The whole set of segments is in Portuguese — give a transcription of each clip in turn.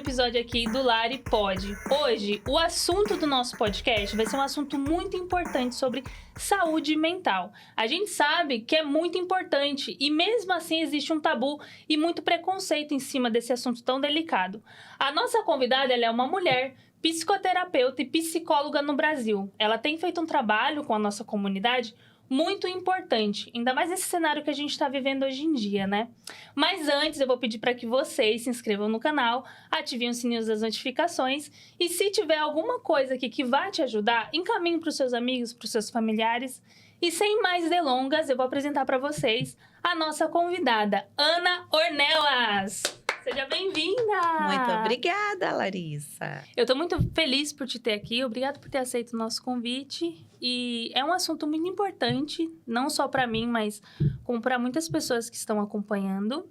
episódio aqui do Lari Pode. Hoje, o assunto do nosso podcast vai ser um assunto muito importante sobre saúde mental. A gente sabe que é muito importante e mesmo assim existe um tabu e muito preconceito em cima desse assunto tão delicado. A nossa convidada, ela é uma mulher psicoterapeuta e psicóloga no Brasil. Ela tem feito um trabalho com a nossa comunidade muito importante, ainda mais nesse cenário que a gente está vivendo hoje em dia, né? Mas antes eu vou pedir para que vocês se inscrevam no canal, ativem o sininho das notificações e se tiver alguma coisa aqui que vai te ajudar, encaminhe para os seus amigos, para os seus familiares. E sem mais delongas, eu vou apresentar para vocês a nossa convidada, Ana Ornelas. Seja bem-vinda! Muito obrigada, Larissa. Eu tô muito feliz por te ter aqui, obrigada por ter aceito o nosso convite. E é um assunto muito importante, não só para mim, mas como para muitas pessoas que estão acompanhando.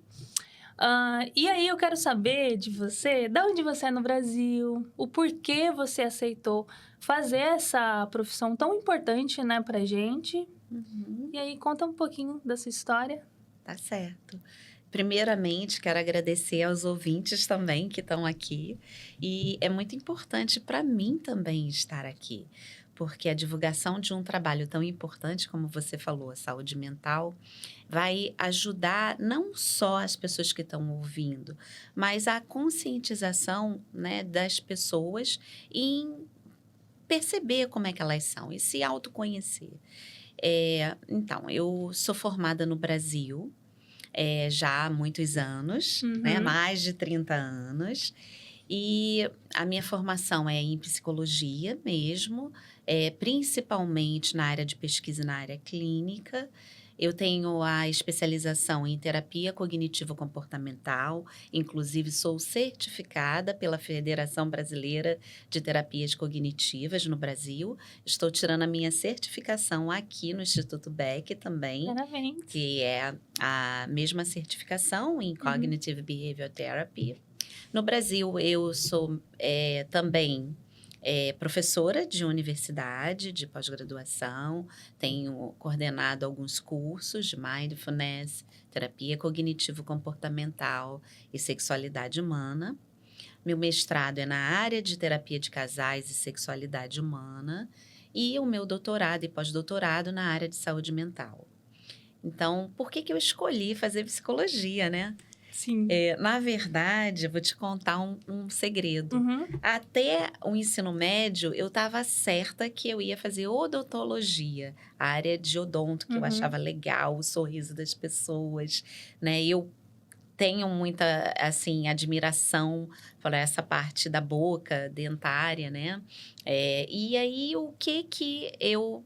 E aí eu quero saber de você, de onde você é no Brasil, o porquê você aceitou fazer essa profissão tão importante, né, pra gente. E aí conta um pouquinho da sua história. Tá certo. Primeiramente, quero agradecer aos ouvintes também que estão aqui. E é muito importante para mim também estar aqui, porque a divulgação de um trabalho tão importante, como você falou, a saúde mental, vai ajudar não só as pessoas que estão ouvindo, mas a conscientização, né, das pessoas em perceber como é que elas são e se autoconhecer. Então, eu sou formada no Brasil, já há muitos anos, né? Mais de 30 anos. E a minha formação é em psicologia mesmo, principalmente na área de pesquisa e na área clínica. Eu tenho a especialização em terapia cognitivo-comportamental, inclusive sou certificada pela Federação Brasileira de Terapias Cognitivas no Brasil. Estou tirando a minha certificação aqui no Instituto Beck também, Parabéns. Que é a mesma certificação em Cognitive Behavioral Therapy. No Brasil, eu sou também professora de universidade, de pós-graduação, tenho coordenado alguns cursos de mindfulness, terapia cognitivo-comportamental e sexualidade humana. Meu mestrado é na área de terapia de casais e sexualidade humana e o meu doutorado e pós-doutorado na área de saúde mental. Então, por que eu escolhi fazer psicologia, né? Sim. Na verdade, eu vou te contar um segredo. Até o ensino médio, eu estava certa que eu ia fazer odontologia, a área de odonto, que eu achava legal, o sorriso das pessoas, né? Eu tenho muita, assim, admiração por essa parte da boca, dentária, né? E aí, o que eu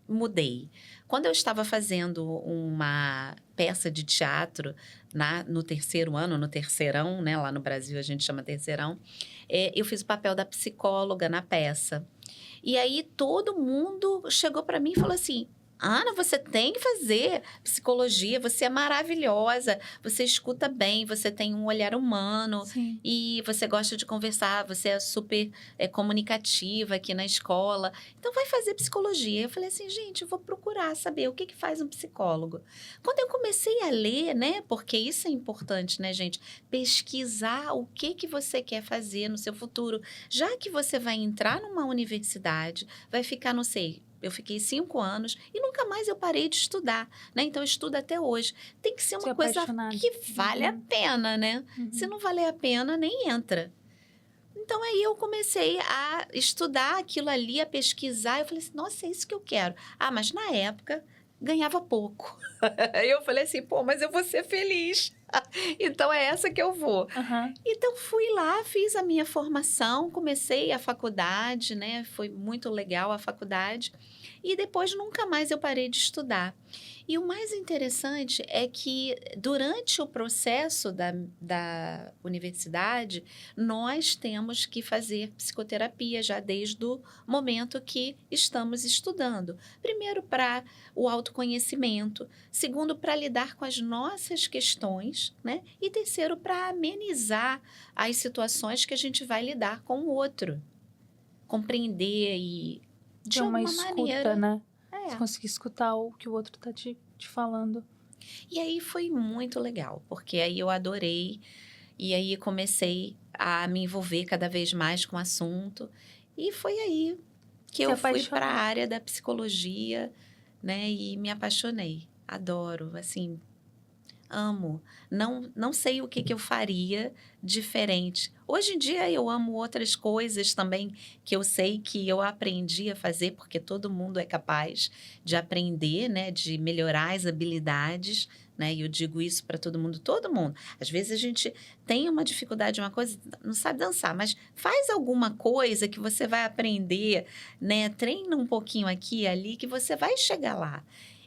mudei? Quando eu estava fazendo uma peça de teatro no terceiro ano, no terceirão, né? Lá no Brasil a gente chama terceirão. Eu fiz o papel da psicóloga na peça. E aí todo mundo chegou para mim e falou assim: Ana, você tem que fazer psicologia, você é maravilhosa, você escuta bem, você tem um olhar humano. Sim. E você gosta de conversar, você é super comunicativa aqui na escola, então vai fazer psicologia. Eu falei assim, gente, eu vou procurar saber o que faz um psicólogo. Quando eu comecei a ler, né, porque isso é importante, né, gente, pesquisar o que você quer fazer no seu futuro, já que você vai entrar numa universidade, vai ficar, não sei, eu fiquei 5 anos e nunca mais eu parei de estudar, né? Então, eu estudo até hoje. Tem que ser uma coisa que vale a pena, né? Se não valer a pena, nem entra. Então, aí eu comecei a estudar aquilo ali, a pesquisar. Eu falei assim, nossa, é isso que eu quero. Mas na época, ganhava pouco. Aí eu falei assim, mas eu vou ser feliz. Então, é essa que eu vou. Então, fui lá, fiz a minha formação, comecei a faculdade, né? Foi muito legal a faculdade. E depois, nunca mais eu parei de estudar. E o mais interessante é que, durante o processo da universidade, nós temos que fazer psicoterapia já desde o momento que estamos estudando. Primeiro, para o autoconhecimento. Segundo, para lidar com as nossas questões, né? E terceiro, para amenizar as situações que a gente vai lidar com o outro. Compreender e, de uma alguma escuta, maneira, né? Você conseguir escutar o que o outro tá te falando. E aí foi muito legal, porque aí eu adorei. E aí comecei a me envolver cada vez mais com o assunto. E foi aí que Se eu fui apaixonou. para a área da psicologia, né? E me apaixonei. Adoro, assim, amo. Não sei o que eu faria diferente. Hoje em dia eu amo outras coisas também que eu sei que eu aprendi a fazer, porque todo mundo é capaz de aprender, né? De melhorar as habilidades, né? E eu digo isso para todo mundo, todo mundo. Às vezes a gente tem uma dificuldade em uma coisa, não sabe dançar, mas faz alguma coisa que você vai aprender, né? Treina um pouquinho aqui e ali que você vai chegar lá.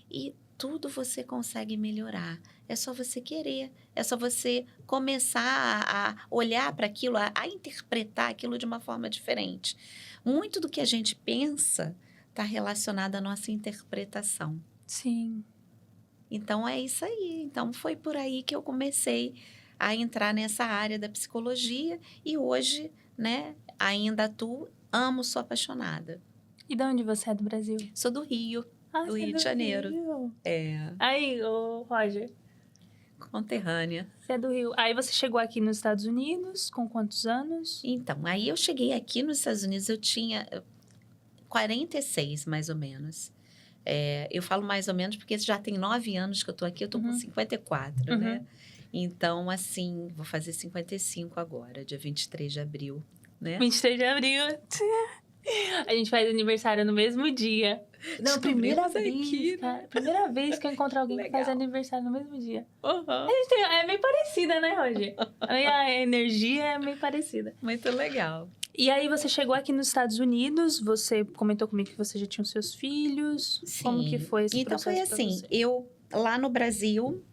E tudo você consegue melhorar. É só você querer, é só você começar a olhar para aquilo, a interpretar aquilo de uma forma diferente. Muito do que a gente pensa está relacionado à nossa interpretação. Sim. Então, é isso aí. Então, foi por aí que eu comecei a entrar nessa área da psicologia e hoje, né, ainda atuo, amo, sou apaixonada. E de onde você é do Brasil? Sou do Rio, Ah, do você é Rio de Janeiro. Rio. É, Aí, Roger, conterrânea. você é do Rio. Aí você chegou aqui nos Estados Unidos com quantos anos? Então, aí eu cheguei aqui nos Estados Unidos, eu tinha 46, mais ou menos. Eu falo mais ou menos porque já tem 9 anos que eu tô aqui, eu tô com 54, né? Então, assim, vou fazer 55 agora, dia 23 de abril, né? 23 de abril. A gente faz aniversário no mesmo dia. Não, primeira Descobrimos vez, aqui, cara. né? Primeira vez que eu encontro alguém que faz Legal. aniversário no mesmo dia. Uhum. É meio parecida, né, Roger? A energia é meio parecida. Muito legal. E aí você chegou aqui nos Estados Unidos, você comentou comigo que você já tinha os seus filhos. Sim. Como que foi esse Então, foi processo pra assim, você? eu, lá no Brasil,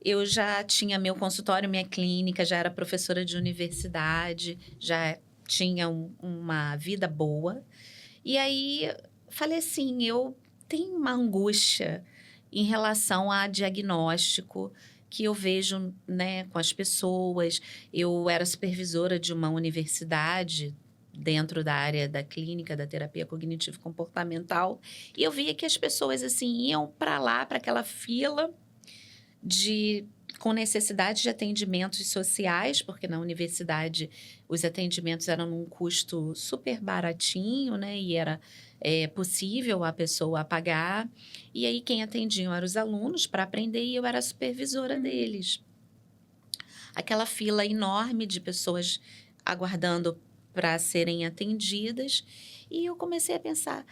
eu já tinha meu consultório, minha clínica, já era professora de universidade, já tinha uma vida boa. E aí, falei assim, eu tenho uma angústia em relação a diagnóstico que eu vejo, né, com as pessoas. Eu era supervisora de uma universidade dentro da área da clínica, da terapia cognitivo-comportamental, e eu via que as pessoas, assim, iam para lá, para aquela fila com necessidade de atendimentos sociais, porque na universidade os atendimentos eram num custo super baratinho, né? E era possível a pessoa pagar. E aí quem atendiam eram os alunos para aprender e eu era a supervisora deles. Aquela fila enorme de pessoas aguardando para serem atendidas. E eu comecei a pensar,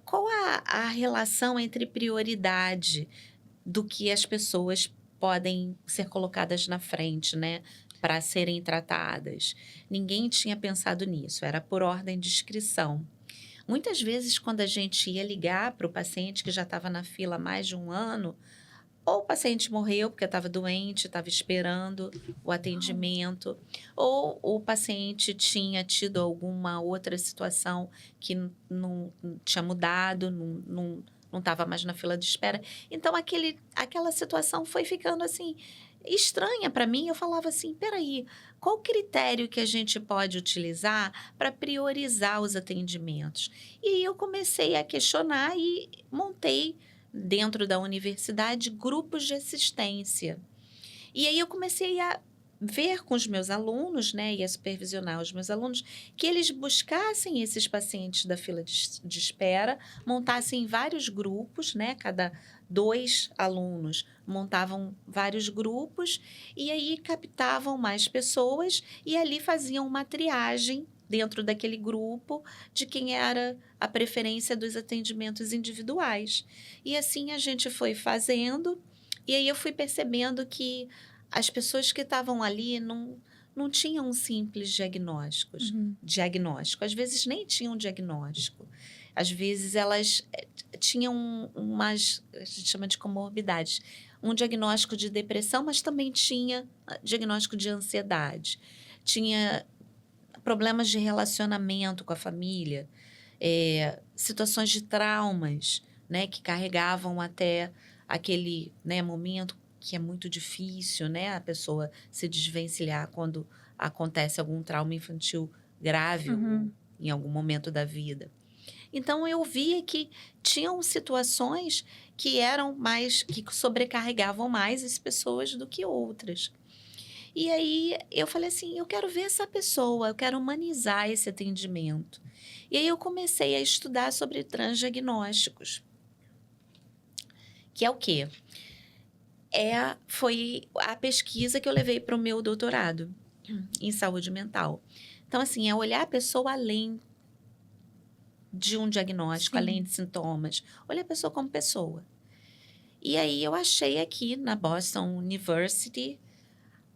qual a relação entre prioridade do que as pessoas podem ser colocadas na frente, né, para serem tratadas. Ninguém tinha pensado nisso, era por ordem de inscrição. Muitas vezes, quando a gente ia ligar para o paciente que já estava na fila há mais de um ano, ou o paciente morreu porque estava doente, estava esperando o atendimento, ou o paciente tinha tido alguma outra situação que não tinha mudado, não estava mais na fila de espera. Então, aquela situação foi ficando assim estranha para mim. Eu falava assim, peraí, qual critério que a gente pode utilizar para priorizar os atendimentos? E aí eu comecei a questionar e montei dentro da universidade grupos de assistência. E aí eu comecei a ver com os meus alunos, né, e a supervisionar os meus alunos, que eles buscassem esses pacientes da fila de espera, montassem vários grupos, né, cada 2 alunos montavam vários grupos e aí captavam mais pessoas e ali faziam uma triagem dentro daquele grupo de quem era a preferência dos atendimentos individuais. E assim a gente foi fazendo e aí eu fui percebendo que as pessoas que estavam ali não tinham um simples diagnóstico. Às vezes nem tinham diagnóstico. Às vezes elas tinham umas, a gente chama de comorbidades, um diagnóstico de depressão, mas também tinha diagnóstico de ansiedade. Tinha problemas de relacionamento com a família, situações de traumas, né, que carregavam até aquele, né, momento que é muito difícil, né, a pessoa se desvencilhar quando acontece algum trauma infantil grave em algum momento da vida. Então, eu via que tinham situações que sobrecarregavam mais as pessoas do que outras. E aí eu falei assim, eu quero ver essa pessoa, eu quero humanizar esse atendimento. E aí eu comecei a estudar sobre transdiagnósticos, que é o quê? Foi a pesquisa que eu levei para o meu doutorado em saúde mental. Então, assim, é olhar a pessoa além de um diagnóstico, Sim. além de sintomas. Olhar a pessoa como pessoa. E aí eu achei aqui na Boston University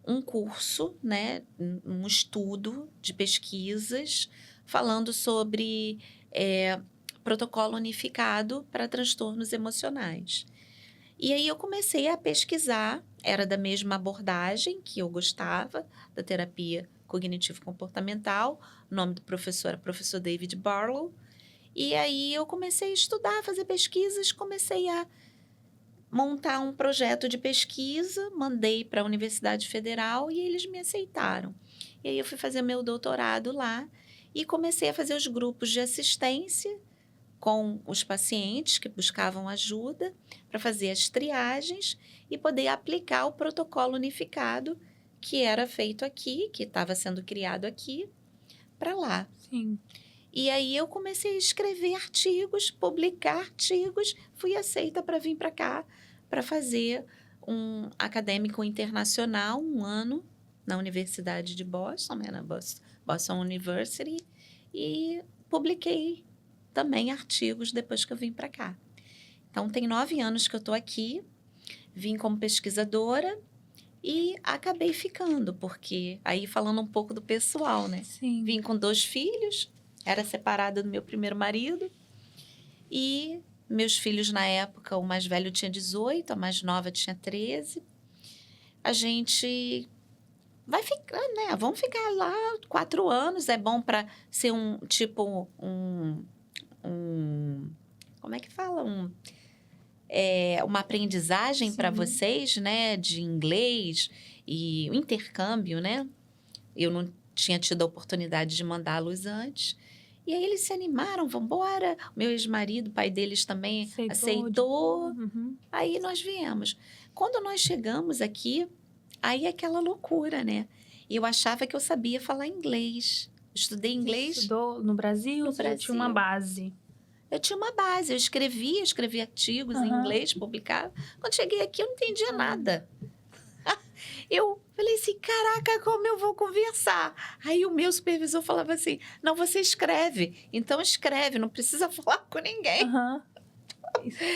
um curso, né, um estudo de pesquisas falando sobre protocolo unificado para transtornos emocionais. E aí eu comecei a pesquisar, era da mesma abordagem que eu gostava, da terapia cognitivo-comportamental, o nome do professor era professor David Barlow, e aí eu comecei a estudar, fazer pesquisas, comecei a montar um projeto de pesquisa, mandei para a Universidade Federal e eles me aceitaram. E aí eu fui fazer meu doutorado lá e comecei a fazer os grupos de assistência com os pacientes que buscavam ajuda para fazer as triagens e poder aplicar o protocolo unificado que era feito aqui, que estava sendo criado aqui, para lá. Sim. E aí eu comecei a escrever artigos, publicar artigos, fui aceita para vir para cá, para fazer um acadêmico internacional, 1 ano, na Universidade de Boston, né, na Boston University, e publiquei também artigos depois que eu vim para cá. Então, tem 9 anos que eu estou aqui, vim como pesquisadora e acabei ficando, porque aí falando um pouco do pessoal, né? Sim. Vim com 2 filhos, era separada do meu primeiro marido e meus filhos na época, o mais velho tinha 18, a mais nova tinha 13. A gente vai ficar, né? Vamos ficar lá 4 anos, é bom para ser um tipo como é que fala? Uma aprendizagem para Sim. vocês, né? De inglês e o intercâmbio, né? Eu não tinha tido a oportunidade de mandá-los antes. E aí eles se animaram, vamos embora. Meu ex-marido, pai deles também aceitou. Uhum. Aí nós viemos. Quando nós chegamos aqui, aí é aquela loucura, né? Eu achava que eu sabia falar inglês. Estudei inglês. Estudou no Brasil? No Você já tinha uma base? Eu tinha uma base, eu escrevi artigos em inglês, publicava. Quando cheguei aqui, eu não entendia nada. Eu falei assim, caraca, como eu vou conversar? Aí o meu supervisor falava assim, não, você escreve. Então escreve, não precisa falar com ninguém. Uhum.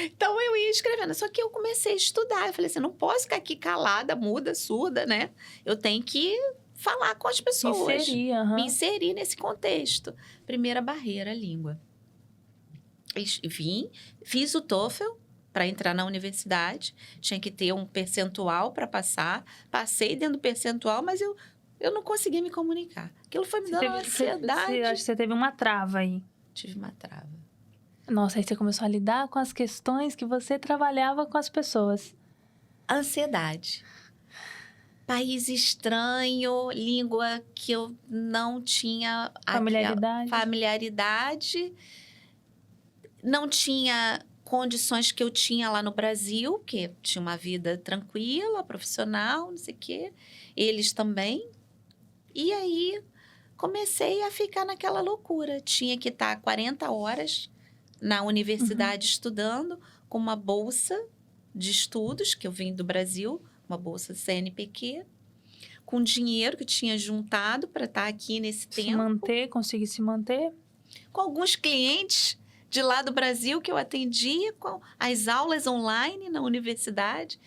Então eu ia escrevendo. Só que eu comecei a estudar. Eu falei assim, não posso ficar aqui calada, muda, surda, né? Eu tenho que falar com as pessoas. Me inserir nesse contexto. Primeira barreira, a língua. Vim, fiz o TOEFL para entrar na universidade, tinha que ter um percentual para passar, passei dentro do percentual, mas eu não consegui me comunicar. Aquilo foi me dando uma ansiedade. Acho que você teve uma trava aí. Tive uma trava. Nossa, aí você começou a lidar com as questões que você trabalhava com as pessoas. Ansiedade. País estranho, língua que eu não tinha familiaridade. Não tinha condições que eu tinha lá no Brasil, que tinha uma vida tranquila, profissional, não sei o quê. Eles também. E aí, comecei a ficar naquela loucura. Tinha que estar 40 horas na universidade estudando, com uma bolsa de estudos, que eu vim do Brasil, uma bolsa CNPq, com dinheiro que eu tinha juntado para estar aqui nesse tempo. Conseguir se manter. Com alguns clientes de lá do Brasil que eu atendia, com as aulas online na universidade.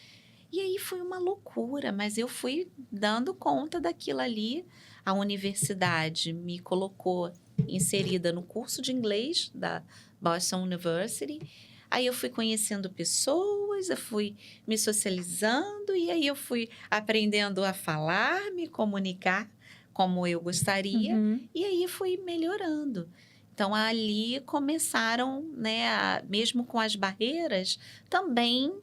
E aí foi uma loucura, mas eu fui dando conta daquilo ali. A universidade me colocou inserida no curso de inglês da Boston University. Aí eu fui conhecendo pessoas, eu fui me socializando e aí eu fui aprendendo a falar, me comunicar como eu gostaria. E aí fui melhorando. Então, ali começaram, né, mesmo com as barreiras, também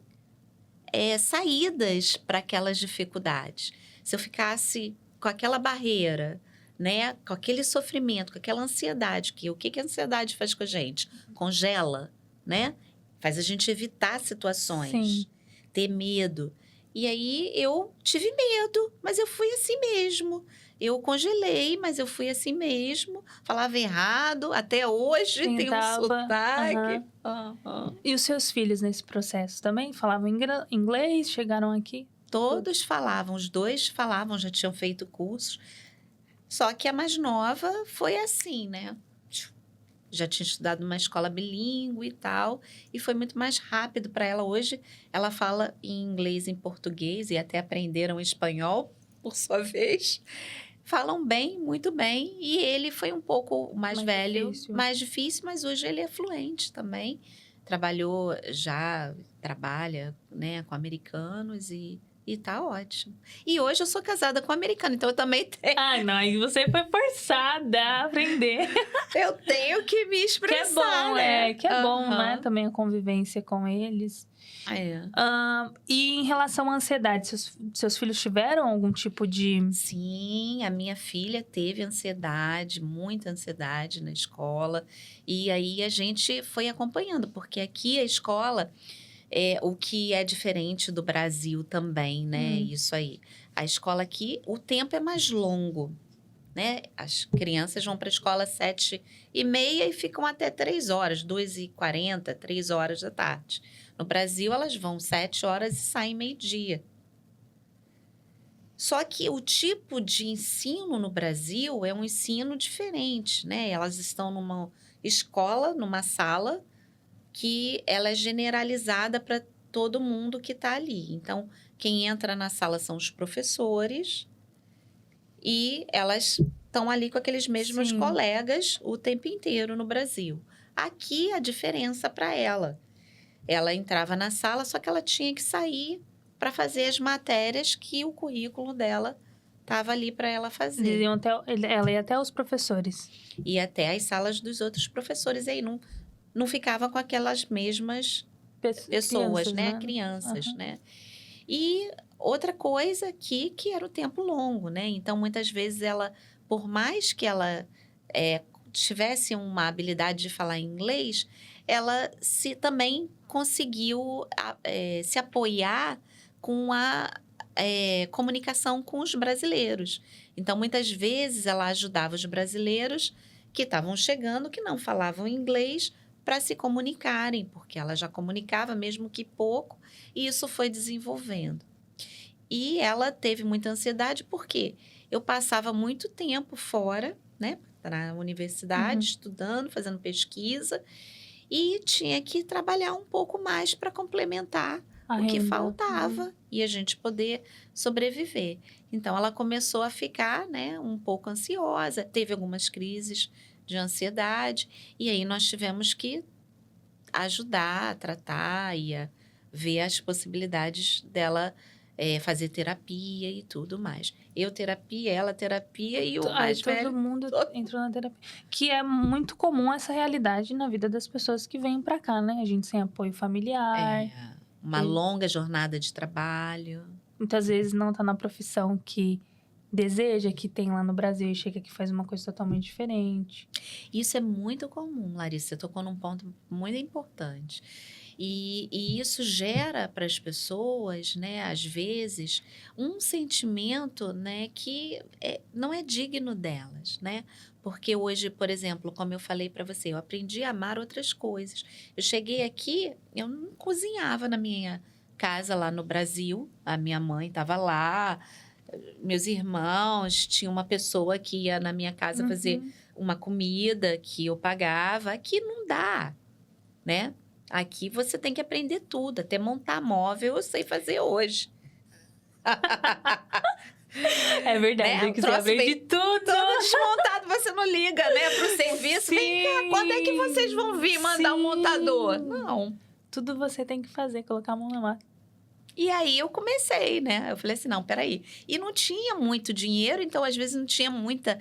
saídas para aquelas dificuldades. Se eu ficasse com aquela barreira, né, com aquele sofrimento, com aquela ansiedade, o que a ansiedade faz com a gente? Congela, né? Faz a gente evitar situações, ter medo. E aí eu tive medo, mas eu fui assim mesmo. Eu congelei, mas eu fui assim mesmo. Falava errado, até hoje tem um Tentava. sotaque. Aham. Aham. E os seus filhos nesse processo também falavam inglês? Chegaram aqui? Todos falavam, os dois falavam, já tinham feito cursos. Só que a mais nova foi assim, né? Já tinha estudado numa escola bilíngue e tal, e foi muito mais rápido para ela. Hoje, ela fala em inglês e em português, e até aprenderam espanhol, por sua vez. Falam bem, muito bem, e ele foi um pouco mais velho, difícil. mais difícil, mas hoje ele é fluente também. Trabalha, né, com americanos e tá ótimo. E hoje eu sou casada com um americano, então eu também tenho, Ai, não, aí você foi forçada a aprender. eu tenho que me Que é expressar, bom, né? que é bom, né? Aham. Também a convivência com eles. É. E em relação à ansiedade, seus filhos tiveram algum tipo de... Sim, a minha filha teve ansiedade, muita ansiedade na escola. E aí a gente foi acompanhando, porque aqui a escola é o que é diferente do Brasil também, né? Isso aí. A escola aqui, o tempo é mais longo, né? As crianças vão para a escola às 7h30 e ficam até 3 horas, 2h40, 3 horas da tarde. No Brasil, elas vão 7 horas e saem meio-dia. Só que o tipo de ensino no Brasil é um ensino diferente, né? Elas estão numa escola, numa sala, que ela é generalizada para todo mundo que está ali. Então, quem entra na sala são os professores e elas estão ali com aqueles mesmos Sim. colegas o tempo inteiro no Brasil. Aqui, a diferença para ela entrava na sala, só que ela tinha que sair para fazer as matérias que o currículo dela estava ali para ela fazer. Ela ia até os professores. E até as salas dos outros professores. E aí não ficava com aquelas mesmas pessoas, Crianças, né? Crianças, Aham. né? E outra coisa aqui, que era o tempo longo, né? Então, muitas vezes ela, por mais que ela tivesse uma habilidade de falar inglês, ela também conseguiu se apoiar com a comunicação com os brasileiros. Então, muitas vezes ela ajudava os brasileiros que estavam chegando, que não falavam inglês, para se comunicarem, porque ela já comunicava, mesmo que pouco, e isso foi desenvolvendo. E ela teve muita ansiedade, porque eu passava muito tempo fora, né, na universidade, estudando, fazendo pesquisa, e tinha que trabalhar um pouco mais para complementar o que renda. faltava e a gente poder sobreviver. Então, ela começou a ficar, né, um pouco ansiosa, teve algumas crises de ansiedade, e aí nós tivemos que ajudar a tratar e a ver as possibilidades dela fazer terapia e tudo mais. Eu terapia, ela terapia e o mais Todo velho... mundo entrou na terapia. Que é muito comum essa realidade na vida das pessoas que vêm pra cá, né? A gente sem apoio familiar. Uma longa jornada de trabalho. Muitas vezes não tá na profissão que deseja, que tem lá no Brasil, e chega aqui e faz uma coisa totalmente diferente. Isso é muito comum, Larissa. Você tocou num ponto muito importante. E isso gera para as pessoas, né, às vezes, um sentimento, né, que não é digno delas, né? Porque hoje, por exemplo, como eu falei para você, eu aprendi a amar outras coisas. Eu cheguei aqui, eu não cozinhava na minha casa lá no Brasil. A minha mãe estava lá, meus irmãos, tinha uma pessoa que ia na minha casa fazer uma comida que eu pagava. Aqui não dá, né? Aqui você tem que aprender tudo, até montar móvel eu sei fazer hoje. É verdade, Né? tem que O troço saber de vem tudo. todo desmontado, você não liga, né, pro serviço. Vem cá, quando é que vocês vão vir mandar um montador? Não. Tudo você tem que fazer, colocar a mão na massa. E aí eu comecei, né? Eu falei assim, não, peraí. E não tinha muito dinheiro, então às vezes não tinha muita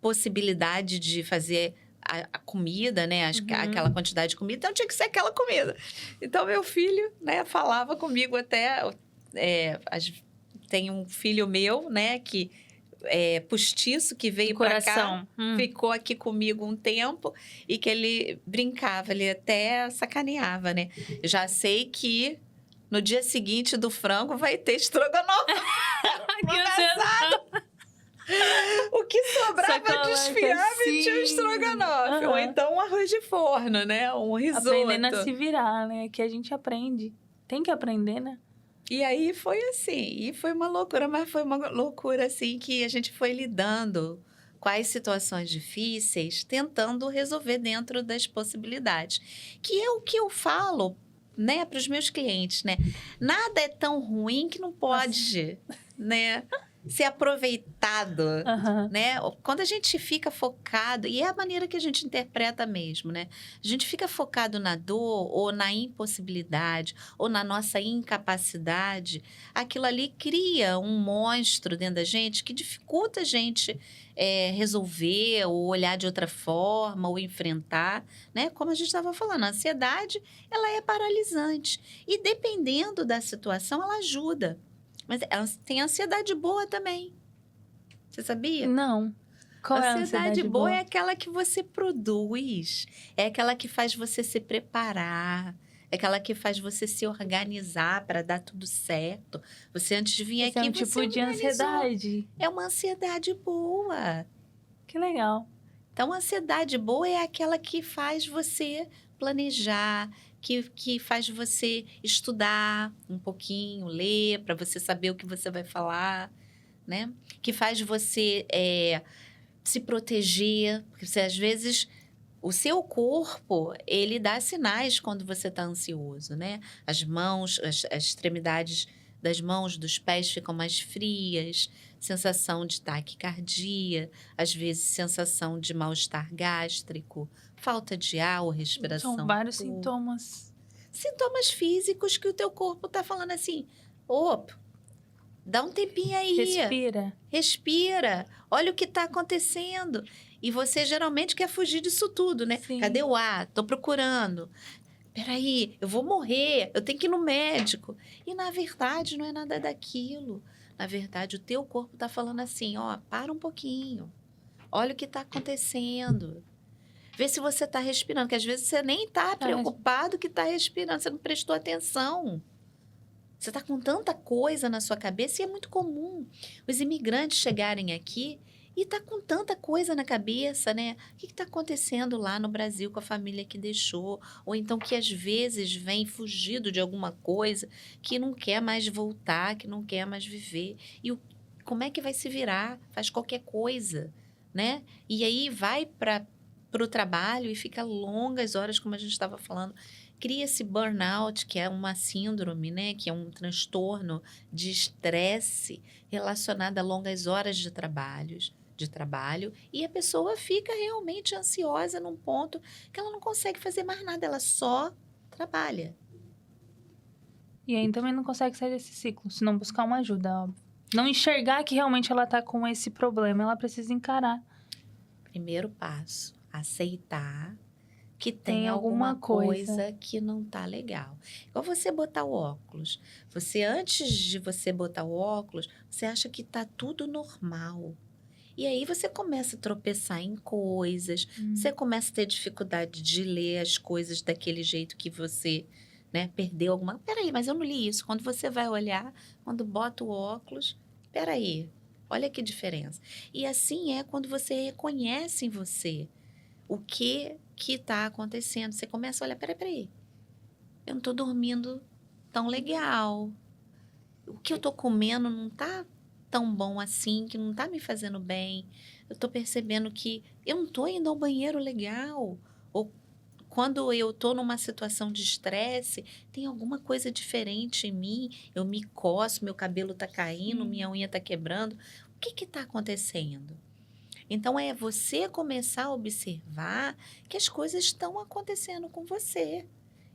possibilidade de fazer a comida, né? Aquela quantidade de comida, então tinha que ser aquela comida. Então meu filho, né, falava comigo até... tem um filho meu, né, que postiço, que veio para cá, ficou aqui comigo um tempo, e que ele brincava, ele até sacaneava, né? Já sei que No dia seguinte do frango vai ter estrogonofe. Que ansiedade. O que sobrava Sacolé, desfiava e tinha um estrogonofe. Ou Aham. então um arroz de forno, né? Um risoto. Aprendendo a se virar, né? Que a gente aprende. Tem que aprender, né? E aí foi assim, e foi uma loucura, mas foi uma loucura assim que a gente foi lidando com as situações difíceis, tentando resolver dentro das possibilidades. Que é o que eu falo, né, para os meus clientes, né? Nada é tão ruim que não pode, né, ser aproveitado. Aham. Né? Quando a gente fica focado, e é a maneira que a gente interpreta mesmo, né? A gente fica focado na dor, ou na impossibilidade, ou na nossa incapacidade, aquilo ali cria um monstro dentro da gente que dificulta a gente resolver, ou olhar de outra forma, ou enfrentar, né? Como a gente estava falando, a ansiedade, ela é paralisante. E dependendo da situação, ela ajuda. Mas tem ansiedade boa também. Você sabia? Não. Qual é a Ansiedade ansiedade boa é aquela que você produz, é aquela que faz você se preparar, é aquela que faz você se organizar para dar tudo certo. Você antes de vir Esse aqui, é um você tipo de organizou. ansiedade. É uma ansiedade boa. Que legal. Então, a ansiedade boa é aquela que faz você planejar, que faz você estudar um pouquinho, ler, para você saber o que você vai falar, né? Que faz você se proteger, porque você, às vezes, o seu corpo, ele dá sinais quando você está ansioso, né? As mãos, as extremidades das mãos, dos pés ficam mais frias, sensação de taquicardia, às vezes sensação de mal-estar gástrico, falta de ar ou respiração. São vários curta. sintomas. Sintomas físicos que o teu corpo está falando assim, opa, dá um tempinho aí. Respira. Respira. Olha o que está acontecendo. E você geralmente quer fugir disso tudo, né? Sim. Cadê o ar? Tô procurando. Peraí, eu vou morrer. Eu tenho que ir no médico. E, na verdade, não é nada daquilo. Na verdade, o teu corpo está falando assim, ó, para um pouquinho. Olha o que está acontecendo. Vê se você está respirando, que às vezes você nem está preocupado que está respirando. Você não prestou atenção. Você está com tanta coisa na sua cabeça e é muito comum os imigrantes chegarem aqui e tá com tanta coisa na cabeça, né? O que está acontecendo lá no Brasil com a família que deixou? Ou então que às vezes vem fugido de alguma coisa, que não quer mais voltar, que não quer mais viver. E como é que vai se virar? Faz qualquer coisa, né? E aí vai para o trabalho e fica longas horas, como a gente estava falando. Cria-se burnout, que é uma síndrome, né? Que é um transtorno de estresse relacionado a longas horas de trabalho, e a pessoa fica realmente ansiosa num ponto que ela não consegue fazer mais nada, ela só trabalha. E aí também não consegue sair desse ciclo, se não buscar uma ajuda, óbvio. Não enxergar que realmente ela tá com esse problema, ela precisa encarar. Primeiro passo, aceitar que Tem tem alguma alguma coisa que não tá legal. Igual você botar o óculos. Você, antes de você botar o óculos, você acha que tá tudo normal. E aí você começa a tropeçar em coisas, você começa a ter dificuldade de ler as coisas daquele jeito que você, né, perdeu alguma... Peraí, mas eu não li isso. Quando você vai olhar, quando bota o óculos, peraí, olha que diferença. E assim é quando você reconhece em você o que está acontecendo. Você começa a olhar, peraí, eu não estou dormindo tão legal. O que eu estou comendo não está tão bom assim, que não está me fazendo bem. Eu estou percebendo que eu não estou indo ao banheiro legal. Ou quando eu estou numa situação de estresse, tem alguma coisa diferente em mim. Eu me coço, meu cabelo está caindo, minha unha está quebrando. O que está acontecendo? Então, é você começar a observar que as coisas estão acontecendo com você.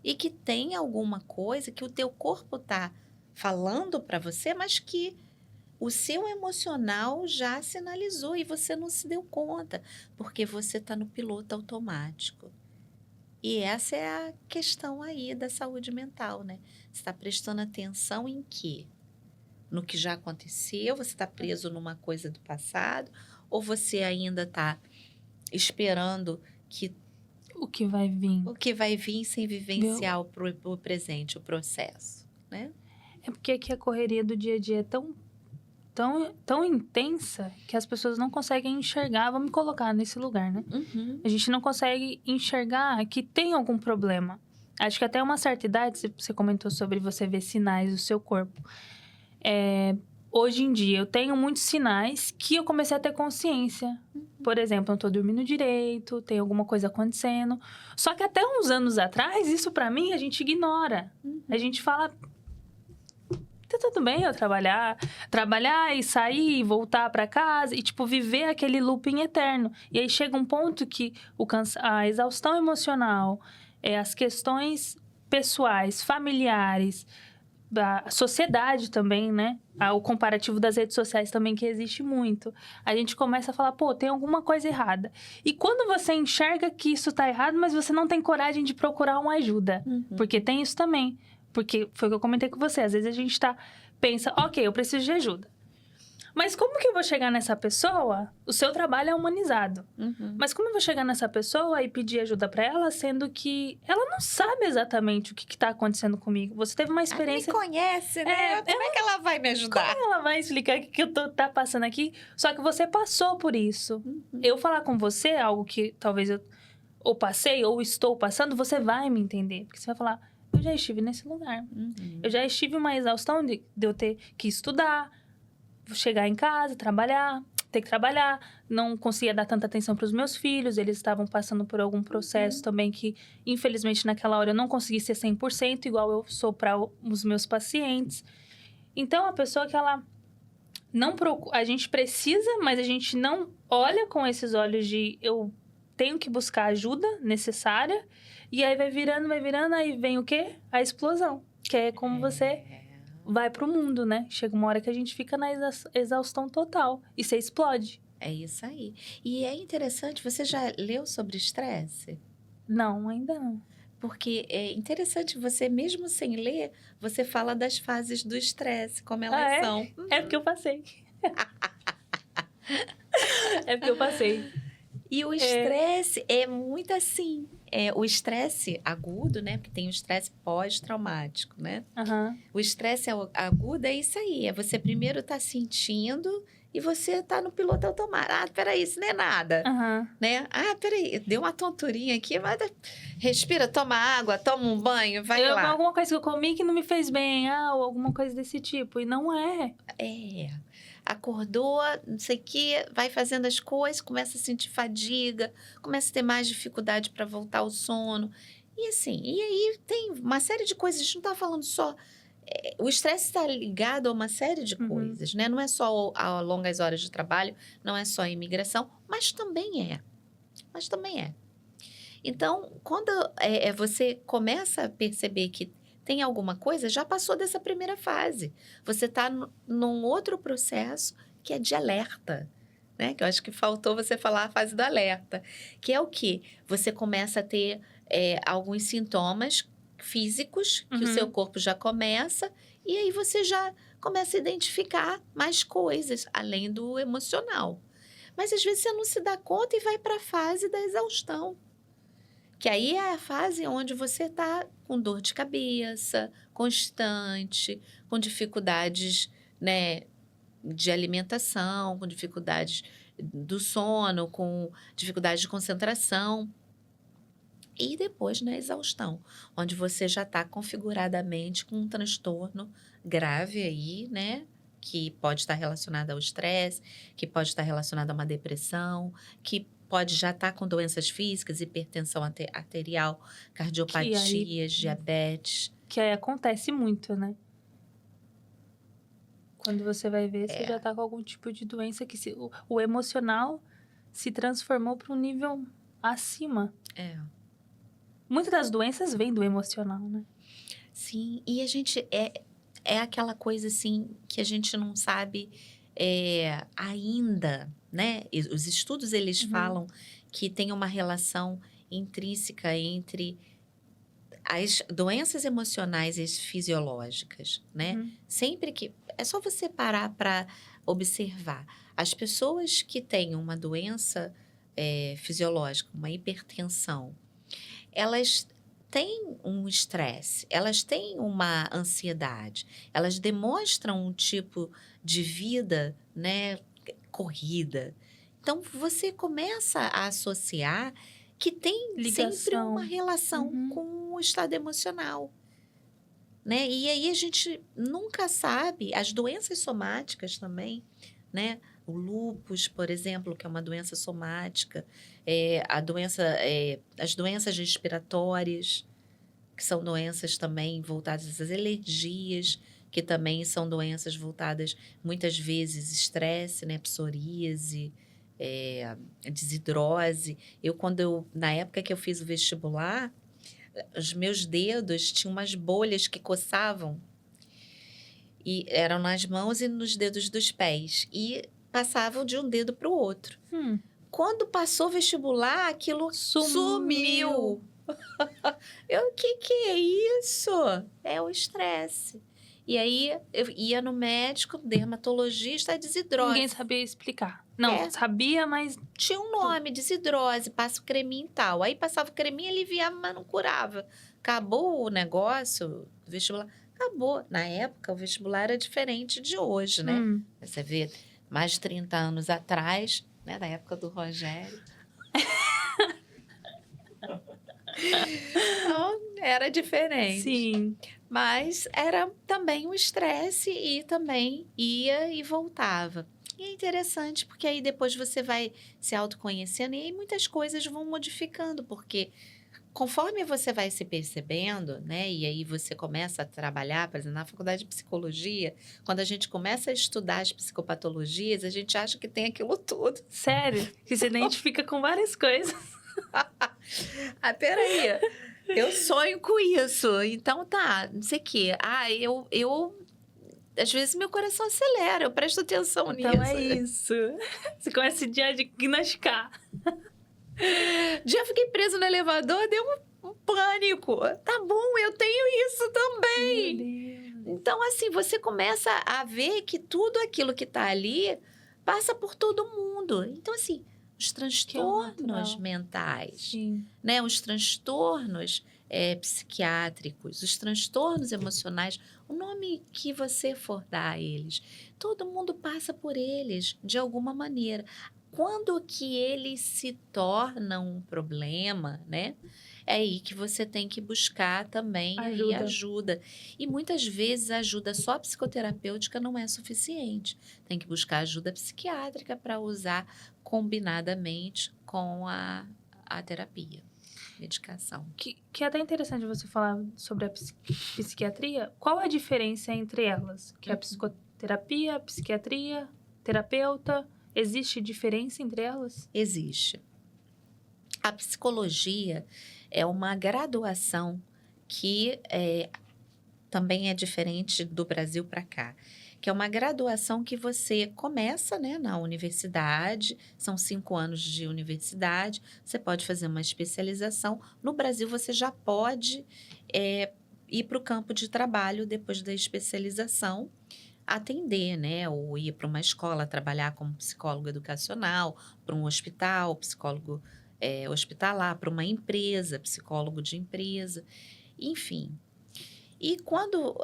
E que tem alguma coisa que o teu corpo está falando para você, mas que o seu emocional já sinalizou e você não se deu conta, porque você está no piloto automático. E essa é a questão aí da saúde mental, né? Você está prestando atenção em quê? No que já aconteceu? Você está preso numa coisa do passado? Ou você ainda está esperando o que vai vir sem vivenciar o presente, o processo? né? É porque aqui a correria do dia a dia é tão intensa que as pessoas não conseguem enxergar. Vamos me colocar nesse lugar, né? Uhum. A gente não consegue enxergar que tem algum problema. Acho que até uma certa idade, você comentou sobre você ver sinais do seu corpo. Hoje em dia, eu tenho muitos sinais que eu comecei a ter consciência. Por exemplo, eu não tô dormindo direito, tem alguma coisa acontecendo. Só que até uns anos atrás, isso pra mim, a gente ignora. A gente fala... Tá tudo bem eu trabalhar e sair, e voltar pra casa e, tipo, viver aquele looping eterno. E aí chega um ponto que a exaustão emocional, as questões pessoais, familiares, da sociedade também, né? O comparativo das redes sociais também, que existe muito. A gente começa a falar, pô, tem alguma coisa errada. E quando você enxerga que isso tá errado, mas você não tem coragem de procurar uma ajuda. Porque tem isso também. Porque foi o que eu comentei com você. Às vezes a gente pensa, ok, eu preciso de ajuda. Mas como que eu vou chegar nessa pessoa? O seu trabalho é humanizado. Mas como eu vou chegar nessa pessoa e pedir ajuda pra ela, sendo que ela não sabe exatamente o que tá acontecendo comigo? Você teve uma experiência... Ela me conhece, né? Como é que ela vai me ajudar? Como ela vai explicar o que eu tá passando aqui? Só que você passou por isso. Eu falar com você algo que talvez eu ou passei ou estou passando, você vai me entender. Porque você vai falar, eu já estive nesse lugar. Eu já estive uma exaustão de eu ter que estudar, chegar em casa, ter que trabalhar, não conseguia dar tanta atenção para os meus filhos, eles estavam passando por algum processo também que, infelizmente, naquela hora eu não consegui ser 100% igual eu sou para os meus pacientes. Então, a pessoa que ela não procura... A gente precisa, mas a gente não olha com esses olhos de eu tenho que buscar a ajuda necessária, e aí vai virando, aí vem o quê? A explosão, que é como você... vai pro mundo, né? Chega uma hora que a gente fica na exaustão total. E você explode. É isso aí. E é interessante, você já leu sobre estresse? Não, ainda não. Porque é interessante, você mesmo sem ler, você fala das fases do estresse, como elas são. É porque eu passei. É porque eu passei. E o estresse é muito assim. O estresse agudo, né? Porque tem o estresse pós-traumático, né? O estresse agudo é isso aí. É você primeiro tá sentindo e você tá no piloto automático. Ah, peraí, isso não é nada. Né? Ah, peraí, deu uma tonturinha aqui, mas respira, toma água, toma um banho, vai lá. Alguma coisa que eu comi que não me fez bem, ou alguma coisa desse tipo. E não é. Acordou, não sei o quê, vai fazendo as coisas, começa a sentir fadiga, começa a ter mais dificuldade para voltar ao sono. E assim, e aí tem uma série de coisas, a gente não está falando só... o estresse está ligado a uma série de coisas, né? Não é só a longas horas de trabalho, não é só a imigração, mas também é. Então, quando você começa a perceber que tem alguma coisa, já passou dessa primeira fase. Você está num outro processo que é de alerta, né? Que eu acho que faltou você falar a fase do alerta. Que é o quê? Você começa a ter alguns sintomas físicos que o seu corpo já começa, e aí você já começa a identificar mais coisas, além do emocional. Mas às vezes você não se dá conta e vai para a fase da exaustão. Que aí é a fase onde você está com dor de cabeça, constante, com dificuldades, né, de alimentação, com dificuldades do sono, com dificuldades de concentração. E depois na exaustão, onde você já está configuradamente com um transtorno grave aí, né? Que pode estar relacionado ao estresse, que pode estar relacionado a uma depressão, que pode já estar com doenças físicas, hipertensão arterial, cardiopatias, diabetes. Que aí acontece muito, né? Quando você vai ver, você já está com algum tipo de doença que o emocional se transformou para um nível acima. Muitas das doenças vêm do emocional, né? Sim, e a gente... É aquela coisa, assim, que a gente não sabe ainda, né? Os estudos, eles falam que tem uma relação intrínseca entre as doenças emocionais e as fisiológicas, né? Sempre que... É só você parar para observar. As pessoas que têm uma doença fisiológica, uma hipertensão, elas têm um estresse, elas têm uma ansiedade, elas demonstram um tipo de vida, né, corrida. Então, você começa a associar que tem sempre uma Ligação. relação Uhum. com o estado emocional, né? E aí a gente nunca sabe, as doenças somáticas também, né? O lúpus, por exemplo, que é uma doença somática, as doenças respiratórias, que são doenças também voltadas às alergias, que também são doenças voltadas, muitas vezes, estresse, né? Psoríase, desidrose. Na época que eu fiz o vestibular, os meus dedos tinham umas bolhas que coçavam, e eram nas mãos e nos dedos dos pés, e passavam de um dedo para o outro. Hum. Quando passou o vestibular, aquilo sumiu. O que é isso? É o estresse. E aí eu ia no médico, dermatologista, a desidrose. Ninguém sabia explicar. Não, sabia, mas Tinha um nome, desidrose, passa o creminho e tal. Aí passava o creminho, aliviava, mas não curava. Acabou o negócio, o vestibular. Acabou. Na época, o vestibular era diferente de hoje, né? Você vê, mais de 30 anos atrás, né? Da época do Rogério. Então, era diferente. Sim. Mas era também um estresse e também ia e voltava. E é interessante porque aí depois você vai se autoconhecendo e aí muitas coisas vão modificando, porque conforme você vai se percebendo, né? E aí você começa a trabalhar, por exemplo, na faculdade de psicologia, quando a gente começa a estudar as psicopatologias, a gente acha que tem aquilo tudo. Sério? Que se identifica com várias coisas. Peraí. Eu sonho com isso. Então tá, não sei o quê. Eu às vezes meu coração acelera, eu presto atenção nisso. Então é isso. Você começa a diagnosticar. Já fiquei preso no elevador, deu um pânico. Tá bom, eu tenho isso também. Meu Deus. Então, assim, você começa a ver que tudo aquilo que tá ali passa por todo mundo. Então, assim, os transtornos natural. mentais, Sim. né? Os transtornos psiquiátricos, os transtornos emocionais, o nome que você for dar a eles, todo mundo passa por eles de alguma maneira. Quando que eles se tornam um problema, né? É aí que você tem que buscar também aí ajuda. E muitas vezes a ajuda só psicoterapêutica não é suficiente. Tem que buscar ajuda psiquiátrica para usar combinadamente com a terapia, medicação. Que é até interessante você falar sobre a psiquiatria. Qual a diferença entre elas? Que é a psicoterapia, a psiquiatria, terapeuta. Existe diferença entre elas? Existe. A psicologia é uma graduação que também é diferente do Brasil para cá, que é uma graduação que você começa, né, na universidade, são 5 anos de universidade, você pode fazer uma especialização. No Brasil, você já pode ir para o campo de trabalho depois da especialização, atender, né, ou ir para uma escola, trabalhar como psicólogo educacional, para um hospital, psicólogo hospitalar, para uma empresa, psicólogo de empresa, enfim. E quando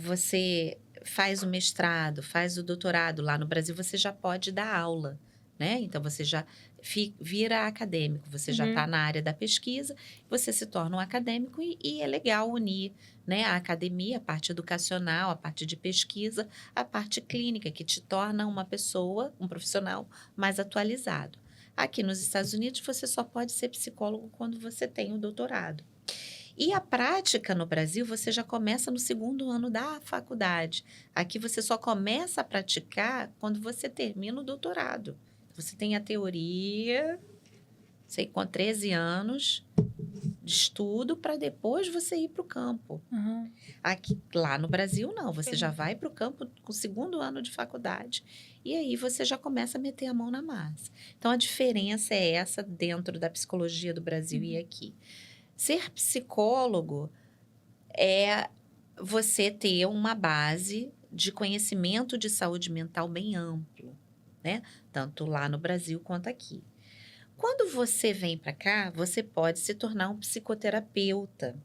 você faz o mestrado, faz o doutorado lá no Brasil, você já pode dar aula, né? Então, você já vira acadêmico, você já está na área da pesquisa, você se torna um acadêmico e é legal unir, né, a academia, a parte educacional, a parte de pesquisa, a parte clínica, que te torna uma pessoa, um profissional mais atualizado. Aqui nos Estados Unidos, você só pode ser psicólogo quando você tem o doutorado. E a prática no Brasil, você já começa no 2º ano da faculdade. Aqui você só começa a praticar quando você termina o doutorado. Você tem a teoria, sei, com 13 anos de estudo, para depois você ir para o campo. Lá no Brasil, não. Você já vai para o campo com o 2º ano de faculdade. E aí você já começa a meter a mão na massa. Então, a diferença é essa dentro da psicologia do Brasil e aqui. Ser psicólogo é você ter uma base de conhecimento de saúde mental bem amplo, né? Tanto lá no Brasil quanto aqui. Quando você vem para cá, você pode se tornar um psicoterapeuta.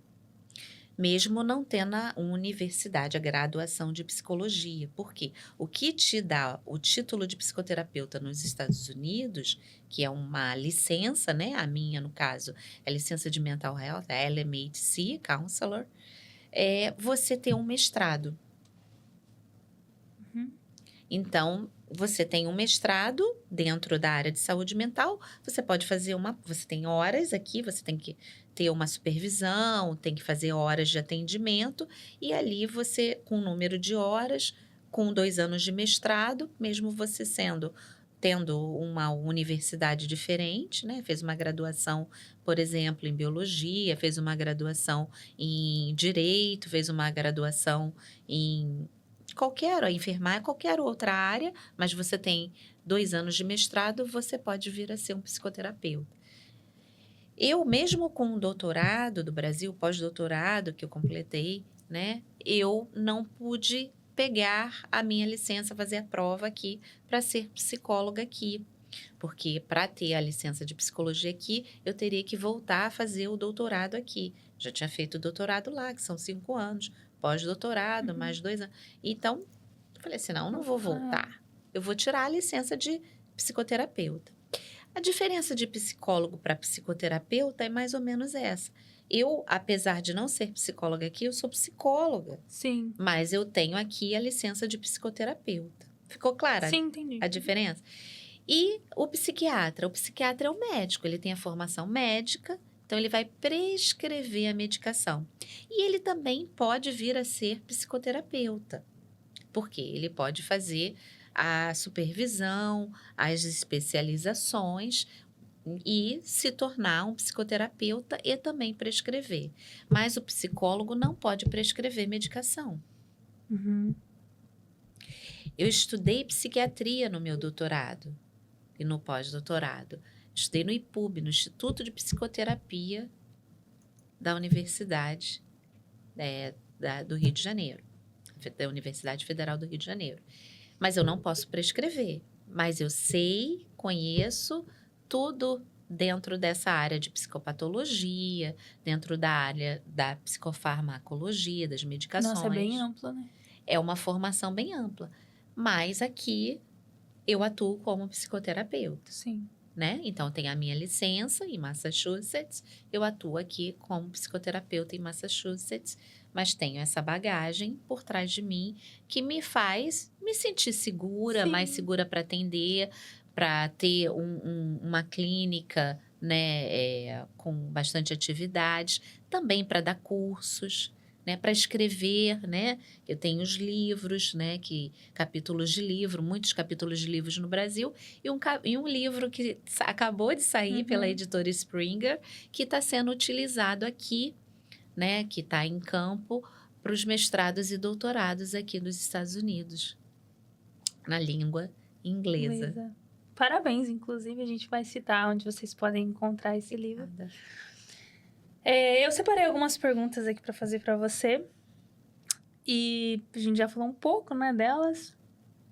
mesmo não tendo a universidade, a graduação de psicologia. Por quê? O que te dá o título de psicoterapeuta nos Estados Unidos, que é uma licença, né? A minha, no caso, é licença de Mental Health, a LMHC, Counselor, é você ter um mestrado. Uhum. Então, você tem um mestrado dentro da área de saúde mental, você pode fazer você tem horas aqui, você tem que ter uma supervisão, tem que fazer horas de atendimento, e ali você, com o número de horas, com 2 anos de mestrado, mesmo você tendo uma universidade diferente, né? Fez uma graduação, por exemplo, em biologia, fez uma graduação em direito, fez uma graduação em a enfermar é qualquer outra área, mas você tem 2 anos de mestrado, você pode vir a ser um psicoterapeuta. Eu, mesmo com o doutorado do Brasil, pós-doutorado que eu completei, né? Eu não pude pegar a minha licença, fazer a prova aqui para ser psicóloga aqui. Porque para ter a licença de psicologia aqui, eu teria que voltar a fazer o doutorado aqui. Já tinha feito o doutorado lá, que são 5 anos, pós-doutorado, mais 2 anos. Então, eu falei assim: não vou voltar. Eu vou tirar a licença de psicoterapeuta. A diferença de psicólogo para psicoterapeuta é mais ou menos essa. Eu, apesar de não ser psicóloga aqui, eu sou psicóloga. Sim. Mas eu tenho aqui a licença de psicoterapeuta. Ficou clara Sim, entendi. a diferença? E o psiquiatra é o médico, ele tem a formação médica, então ele vai prescrever a medicação. E ele também pode vir a ser psicoterapeuta, porque ele pode fazer a supervisão, as especializações e se tornar um psicoterapeuta e também prescrever. Mas o psicólogo não pode prescrever medicação. Uhum. Eu estudei psiquiatria no meu doutorado e no pós-doutorado. Estudei no IPUB, no Instituto de Psicoterapia da Universidade do Rio de Janeiro, da Universidade Federal do Rio de Janeiro. Mas eu não posso prescrever, mas eu sei, conheço tudo dentro dessa área de psicopatologia, dentro da área da psicofarmacologia, das medicações. Nossa, é bem amplo, né? É uma formação bem ampla. Mas aqui eu atuo como psicoterapeuta, Sim. né? Então, tem a minha licença em Massachusetts, eu atuo aqui como psicoterapeuta em Massachusetts, mas tenho essa bagagem por trás de mim que me faz me sentir segura, Sim. mais segura para atender, para ter uma clínica, né, com bastante atividades, também para dar cursos, né, para escrever, né? Eu tenho os livros, né, capítulos de livro, muitos capítulos de livros no Brasil, e um livro que acabou de sair pela editora Springer, que está sendo utilizado aqui, né, que está em campo para os mestrados e doutorados aqui nos Estados Unidos, na língua inglesa. Parabéns, inclusive, a gente vai citar onde vocês podem encontrar esse livro. Nada. Eu separei algumas perguntas aqui para fazer para você. E a gente já falou um pouco, né, delas.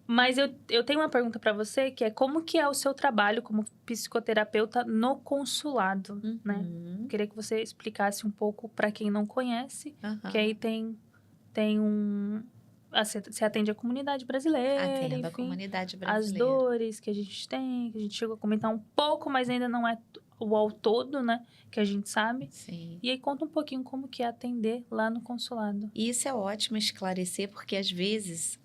Mas eu tenho uma pergunta para você, que é como que é o seu trabalho como psicoterapeuta no consulado, né? Uhum. Queria que você explicasse um pouco para quem não conhece, que aí tem você atende a comunidade brasileira, Atendo enfim, a comunidade as brasileira. dores que a gente tem, que a gente chegou a comentar um pouco, mas ainda não é o ao todo, né, que a gente sabe. Sim. E aí conta um pouquinho como que é atender lá no consulado. E isso é ótimo esclarecer, porque às vezes,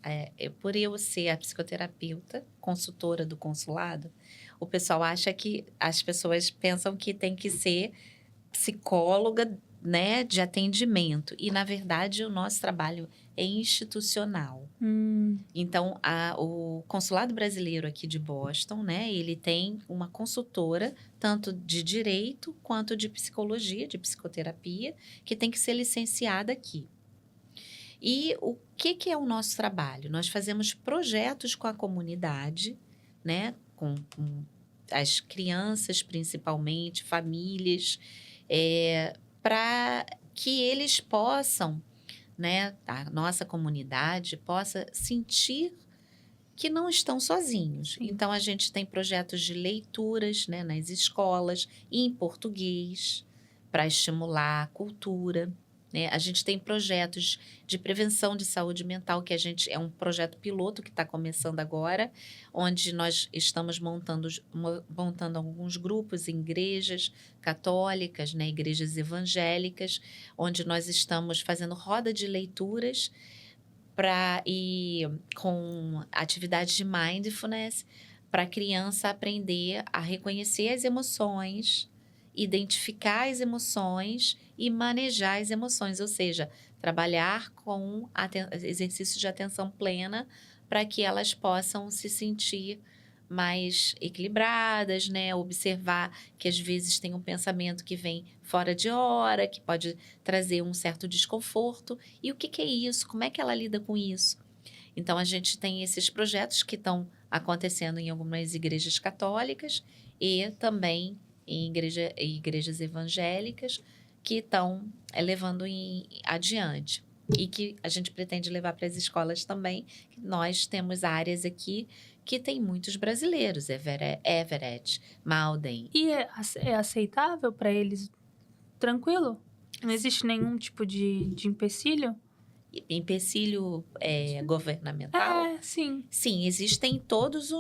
por eu ser a psicoterapeuta, consultora do consulado, o pessoal acha que, as pessoas pensam que tem que ser psicóloga, né, de atendimento. E, na verdade, o nosso trabalho é institucional. Então, o Consulado Brasileiro aqui de Boston, né, ele tem uma consultora, tanto de direito quanto de psicologia, de psicoterapia, que tem que ser licenciada aqui. E o que é o nosso trabalho? Nós fazemos projetos com a comunidade, né, com as crianças, principalmente, famílias, para que eles possam, né, a nossa comunidade possa sentir que não estão sozinhos. Sim. Então, a gente tem projetos de leituras, né, nas escolas, em português, para estimular a cultura. né? A gente tem projetos de prevenção de saúde mental, que é um projeto piloto que está começando agora, onde nós estamos montando alguns grupos em igrejas católicas, né? Igrejas evangélicas, onde nós estamos fazendo roda de leituras e com atividades de mindfulness para a criança aprender a reconhecer as emoções, identificar as emoções e manejar as emoções, ou seja, trabalhar com exercícios de atenção plena para que elas possam se sentir mais equilibradas, né? Observar que às vezes tem um pensamento que vem fora de hora, que pode trazer um certo desconforto. E o que é isso? Como é que ela lida com isso? Então, a gente tem esses projetos que estão acontecendo em algumas igrejas católicas e também em igrejas evangélicas que estão levando adiante. E que a gente pretende levar para as escolas também. Nós temos áreas aqui que tem muitos brasileiros, Everett, Malden. E é aceitável para eles? Tranquilo? Não existe nenhum tipo de empecilho? Empecilho governamental? Sim. Sim, existem todos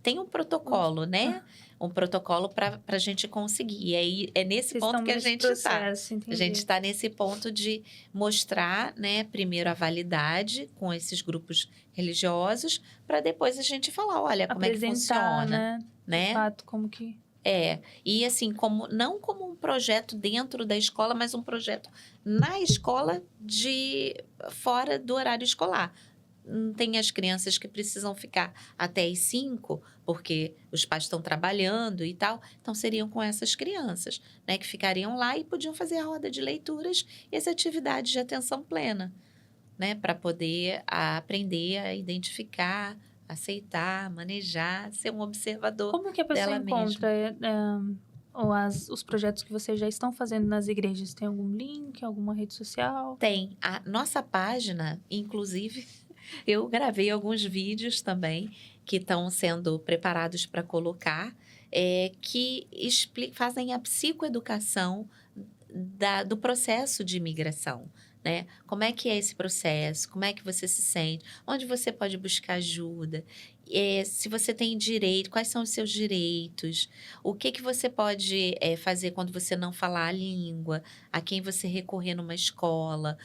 tem um protocolo, né? Um protocolo para a gente conseguir. E aí é nesse Vocês ponto estão que a nesse gente está. processo, A entendi. gente está nesse ponto de mostrar, né, primeiro a validade com esses grupos religiosos, para depois a gente falar, olha, como é que funciona, né? De fato, como que... E assim, não como um projeto dentro da escola, mas um projeto na escola fora do horário escolar. Tem as crianças que precisam ficar até as 5, porque os pais estão trabalhando e tal. Então, seriam com essas crianças, né? Que ficariam lá e podiam fazer a roda de leituras e as atividades de atenção plena, né? Para poder aprender a identificar, aceitar, manejar, ser um observador Como que a pessoa dela encontra os projetos que vocês já estão fazendo nas igrejas? Tem algum link, alguma rede social? Tem. A nossa página, inclusive, eu gravei alguns vídeos também que estão sendo preparados para colocar, que fazem a psicoeducação do processo de imigração, né? Como é que é esse processo? Como é que você se sente? Onde você pode buscar ajuda? Se você tem direito, quais são os seus direitos? O que você pode fazer quando você não falar a língua? A quem você recorrer numa escola?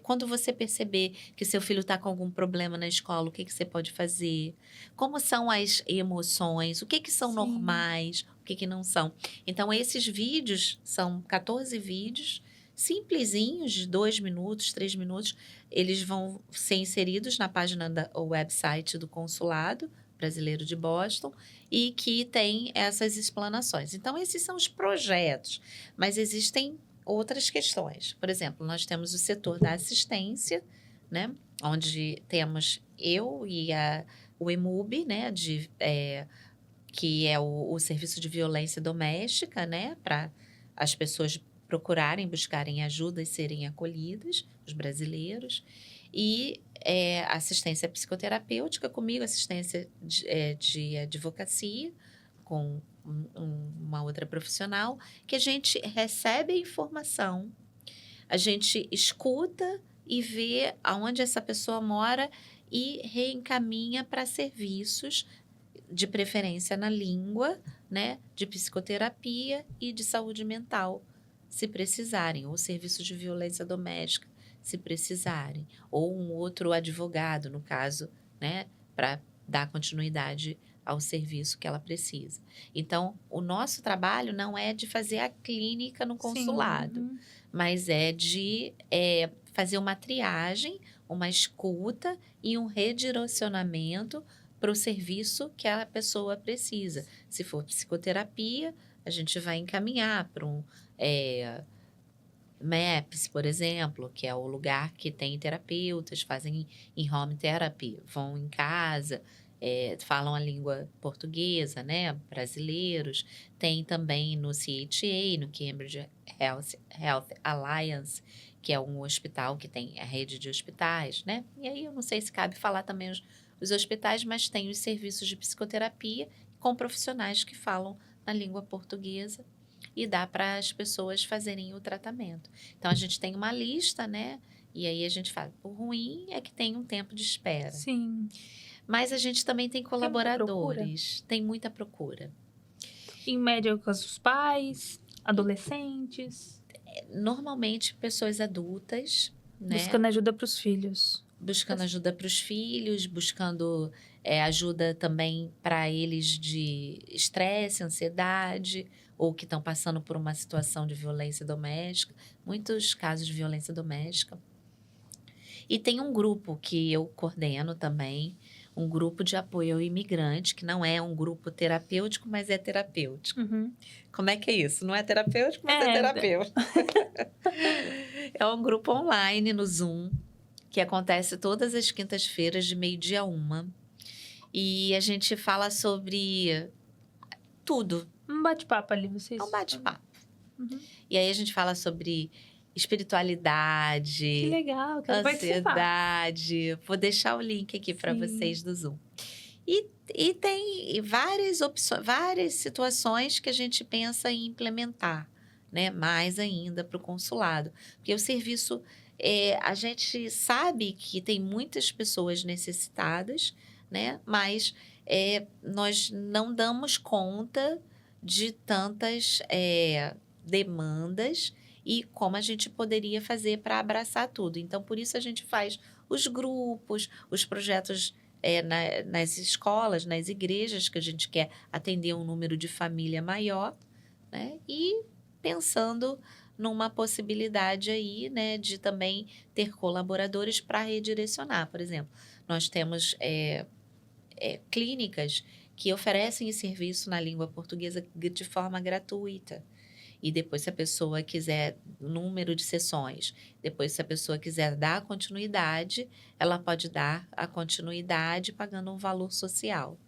Quando você perceber que seu filho está com algum problema na escola, o que você pode fazer? Como são as emoções? O que são Sim. normais? O que não são? Então, esses vídeos são 14 vídeos simplesinhos, de 2 minutos, 3 minutos. Eles vão ser inseridos na página o website do Consulado Brasileiro de Boston e que tem essas explanações. Então, esses são os projetos, mas existem outras questões. Por exemplo, nós temos o setor da assistência, né? Onde temos eu e o EMUB, né? Que é o Serviço de Violência Doméstica, né? Para as pessoas procurarem, buscarem ajuda e serem acolhidas, os brasileiros. E assistência psicoterapêutica comigo, assistência de advocacia com uma outra profissional, que a gente recebe a informação, a gente escuta e vê aonde essa pessoa mora e reencaminha para serviços de preferência na língua, né, de psicoterapia e de saúde mental, se precisarem, ou serviços de violência doméstica, se precisarem, ou um outro advogado, no caso, né, para dar continuidade ao serviço que ela precisa. Então, o nosso trabalho não é de fazer a clínica no consulado, Sim. mas é de fazer uma triagem, uma escuta e um redirecionamento para o serviço que a pessoa precisa. Se for psicoterapia, a gente vai encaminhar para um MAPS, por exemplo, que é o lugar que tem terapeutas, fazem em home therapy, vão em casa, falam a língua portuguesa, né? Brasileiros. Tem também no CHA, no Cambridge Health Alliance, que é um hospital que tem a rede de hospitais, né? E aí eu não sei se cabe falar também os hospitais, mas tem os serviços de psicoterapia com profissionais que falam na língua portuguesa e dá para as pessoas fazerem o tratamento. Então, a gente tem uma lista, né? E aí a gente fala, o ruim é que tem um tempo de espera. Sim. Mas a gente também tem muita colaboradores, tem muita procura. Em média com os pais, adolescentes, Normalmente, pessoas adultas, né? buscando ajuda para os filhos. Buscando ajuda para os filhos, buscando ajuda também para eles de estresse, ansiedade, ou que estão passando por uma situação de violência doméstica, muitos casos de violência doméstica. E tem um grupo que eu coordeno também, um grupo de apoio ao imigrante, que não é um grupo terapêutico, mas é terapêutico. Uhum. Como é que é isso? Não é terapêutico, mas é É. terapêutico. É um grupo online no Zoom, que acontece todas as quintas-feiras, de 12h a 1h. E a gente fala sobre tudo. Um bate-papo ali, vocês. É um bate-papo. Uhum. E aí a gente fala sobre espiritualidade, Que legal, quero participar. ansiedade. Vou deixar o link aqui para Sim. vocês do Zoom. E tem várias opções, várias situações que a gente pensa em implementar, né? Mais ainda para o consulado. Porque o serviço, a gente sabe que tem muitas pessoas necessitadas, né? Mas nós não damos conta de tantas demandas e como a gente poderia fazer para abraçar tudo. Então, por isso a gente faz os grupos, os projetos nas escolas, nas igrejas, que a gente quer atender um número de família maior, né? E pensando numa possibilidade aí, né, de também ter colaboradores para redirecionar. Por exemplo, nós temos clínicas que oferecem esse serviço na língua portuguesa de forma gratuita. E depois, se a pessoa quiser número de sessões, depois, se a pessoa quiser dar continuidade, ela pode dar a continuidade pagando um valor social.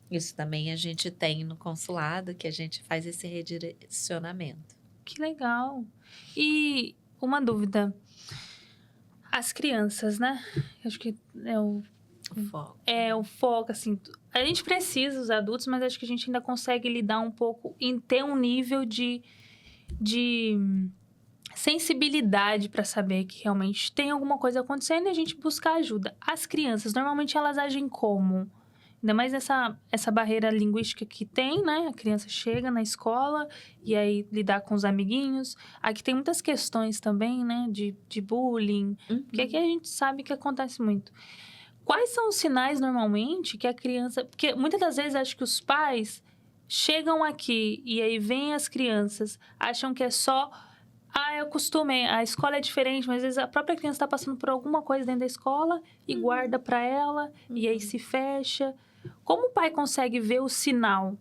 Isso também a gente tem no consulado, que a gente faz esse redirecionamento. Que legal. E uma dúvida. As crianças, né? Acho que o foco, assim. A gente precisa, os adultos, mas acho que a gente ainda consegue lidar um pouco em ter um nível de sensibilidade para saber que realmente tem alguma coisa acontecendo e a gente buscar ajuda. As crianças, normalmente, elas agem como? Ainda mais essa barreira linguística que tem, né? A criança chega na escola e aí lidar com os amiguinhos. Aqui tem muitas questões também, né? De bullying, que aqui a gente sabe que acontece muito. Quais são os sinais, normalmente, que a criança... Porque muitas das vezes, acho que os pais chegam aqui e aí vêm as crianças, acham que é só... eu acostumei, a escola é diferente, mas às vezes a própria criança está passando por alguma coisa dentro da escola e guarda para ela, e aí se fecha. Como o pai consegue ver o sinal?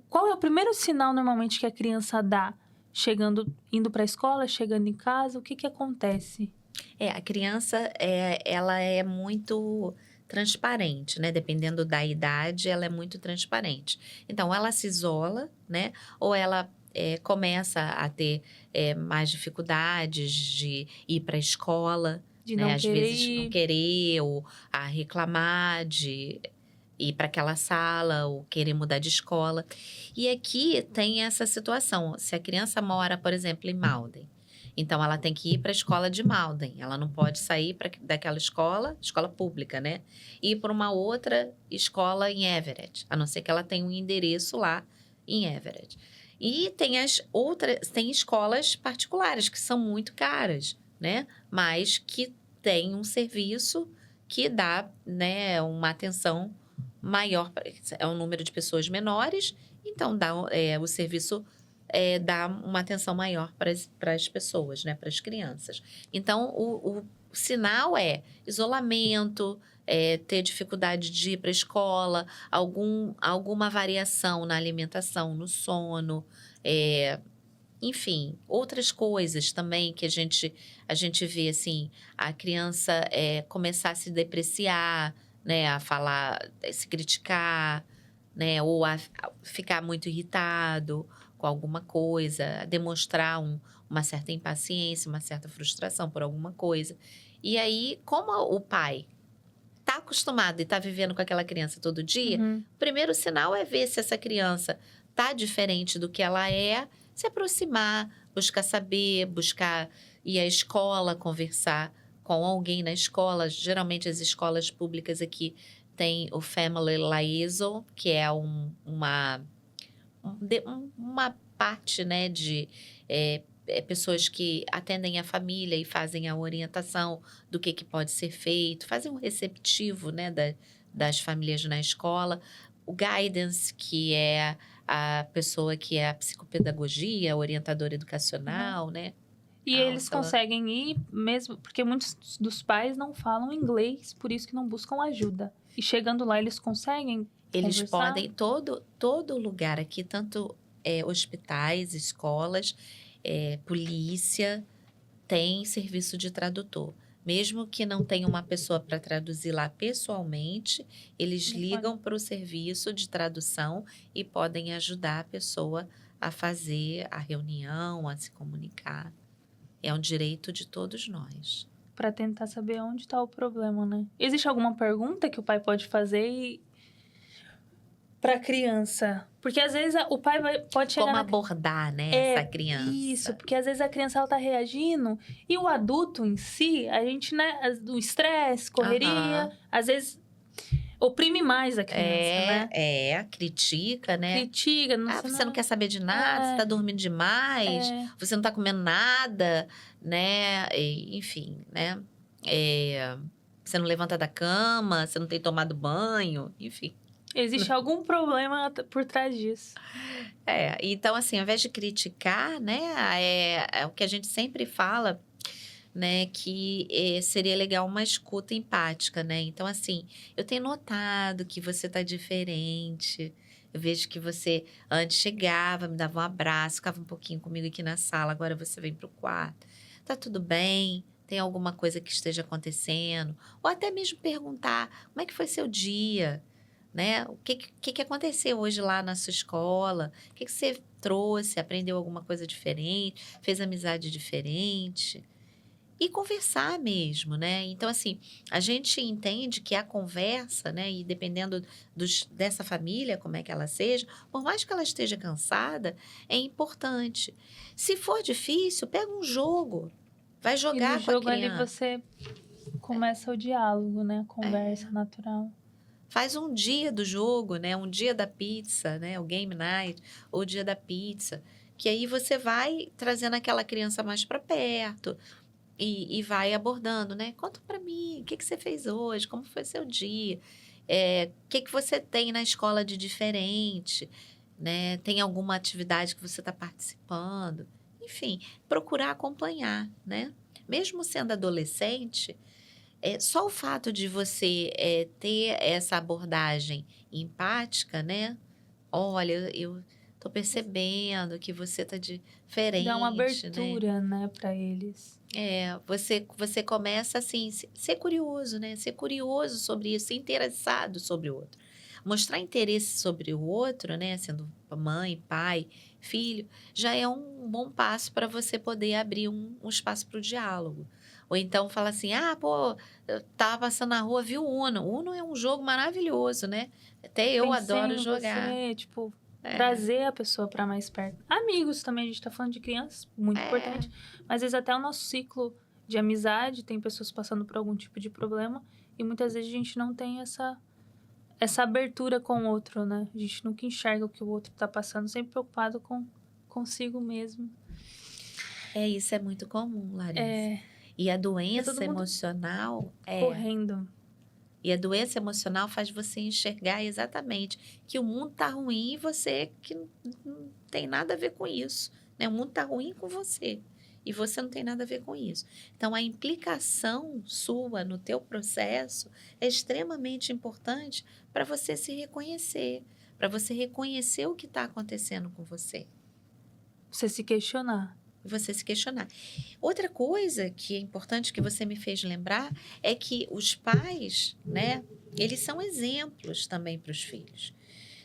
Qual é o primeiro sinal, normalmente, que a criança dá? Indo para a escola, chegando em casa, o que acontece? A criança, ela é muito transparente, né? Dependendo da idade, ela é muito transparente. Então, ela se isola, né? Ou ela começa a ter mais dificuldades de ir para a escola, De né? não Às querer vezes ir. não querer, ou a reclamar de ir para aquela sala, ou querer mudar de escola. E aqui tem essa situação. Se a criança mora, por exemplo, em Malden, então ela tem que ir para a escola de Malden. Ela não pode sair daquela escola pública, né? E ir para uma outra escola em Everett, a não ser que ela tenha um endereço lá em Everett. E tem escolas particulares que são muito caras, né? Mas que tem um serviço que dá, né, uma atenção maior, é um número de pessoas menores, então o serviço dá uma atenção maior para as pessoas, né, para as crianças. Então, o sinal é isolamento, ter dificuldade de ir para a escola, alguma variação na alimentação, no sono, enfim, outras coisas também que a gente vê, assim, a criança começar a se depreciar, né, a falar, se criticar, né, ou a ficar muito irritado com alguma coisa, a demonstrar uma certa impaciência, uma certa frustração por alguma coisa. E aí, como o pai está acostumado e está vivendo com aquela criança todo dia, o primeiro sinal é ver se essa criança está diferente do que ela é se aproximar, buscar saber, buscar ir à escola, conversar com alguém na escola. Geralmente as escolas públicas aqui têm o Family Liaison, que é uma parte, né, de pessoas que atendem a família e fazem a orientação do que pode ser feito, fazem um receptivo, né, das famílias na escola. O guidance, que é a pessoa que é a psicopedagogia, a orientadora educacional, né? E eles Counselor. conseguem ir mesmo, porque muitos dos pais não falam inglês, por isso que não buscam ajuda. E chegando lá, eles conseguem Eles conversar? podem, todo lugar aqui, tanto hospitais, escolas, polícia, tem serviço de tradutor. Mesmo que não tenha uma pessoa para traduzir lá pessoalmente, eles ligam para o serviço de tradução e podem ajudar a pessoa a fazer a reunião, a se comunicar. É um direito de todos nós. Para tentar saber onde está o problema, né? Existe alguma pergunta que o pai pode fazer para a criança? Porque às vezes o pai pode chegar Como abordar, né, essa criança? Isso, porque às vezes a criança ela tá reagindo e o adulto em si, a gente, né, o estresse, correria, às vezes oprime mais a criança, né? Critica, né? Critica, Você não quer saber de nada, você tá dormindo demais, você não tá comendo nada, né? Enfim, né? Você não levanta da cama, você não tem tomado banho, enfim. Existe algum problema por trás disso. Então, assim, ao invés de criticar, né? É o que a gente sempre fala, né, que seria legal uma escuta empática, né? Então, assim, eu tenho notado que você tá diferente. Eu vejo que você antes chegava, me dava um abraço, ficava um pouquinho comigo aqui na sala, agora você vem pro quarto. Tá tudo bem? Tem alguma coisa que esteja acontecendo? Ou até mesmo perguntar, como é que foi seu dia? Né? O que aconteceu hoje lá na sua escola? O que você trouxe? Aprendeu alguma coisa diferente? Fez amizade diferente? E conversar mesmo, né? Então, assim, a gente entende que a conversa, né? E dependendo dessa família, como é que ela seja, por mais que ela esteja cansada, é importante. Se for difícil, pega um jogo. Vai jogar com a criança. E no jogo ali você começa o diálogo, né? A conversa natural. Faz um dia do jogo, né? Um dia da pizza, né? O game night, ou o dia da pizza. Que aí você vai trazendo aquela criança mais para perto. E vai abordando, né? Conta para mim, o que você fez hoje? Como foi seu dia? O que você tem na escola de diferente? Né? Tem alguma atividade que você está participando? Enfim, procurar acompanhar, né? Mesmo sendo adolescente, só o fato de você ter essa abordagem empática, né? Olha, eu tô percebendo que você tá diferente, dá uma abertura, né, para eles. Você começa assim, ser curioso, né? Ser curioso sobre isso, ser interessado sobre o outro. Mostrar interesse sobre o outro, né? Sendo mãe, pai, filho, já é um bom passo para você poder abrir um espaço para o diálogo. Ou então fala assim, eu tava passando na rua, vi o Uno. O Uno é um jogo maravilhoso, né? Até eu adoro jogar. Você, tipo, trazer a pessoa para mais perto. Amigos também, a gente tá falando de crianças, muito importante. Mas às vezes até o nosso ciclo de amizade, tem pessoas passando por algum tipo de problema. E muitas vezes a gente não tem essa abertura com o outro, né? A gente nunca enxerga o que o outro tá passando, sempre preocupado consigo mesmo. Isso é muito comum, Larissa. E a doença emocional correndo. E a doença emocional faz você enxergar exatamente que o mundo tá ruim e você que não tem nada a ver com isso, né? O mundo tá ruim com você e você não tem nada a ver com isso. Então, a implicação sua no teu processo é extremamente importante para você se reconhecer, para você reconhecer o que está acontecendo com você. Você se questionar. Você se questionar. Outra coisa que é importante que você me fez lembrar é que os pais, né, eles são exemplos também para os filhos.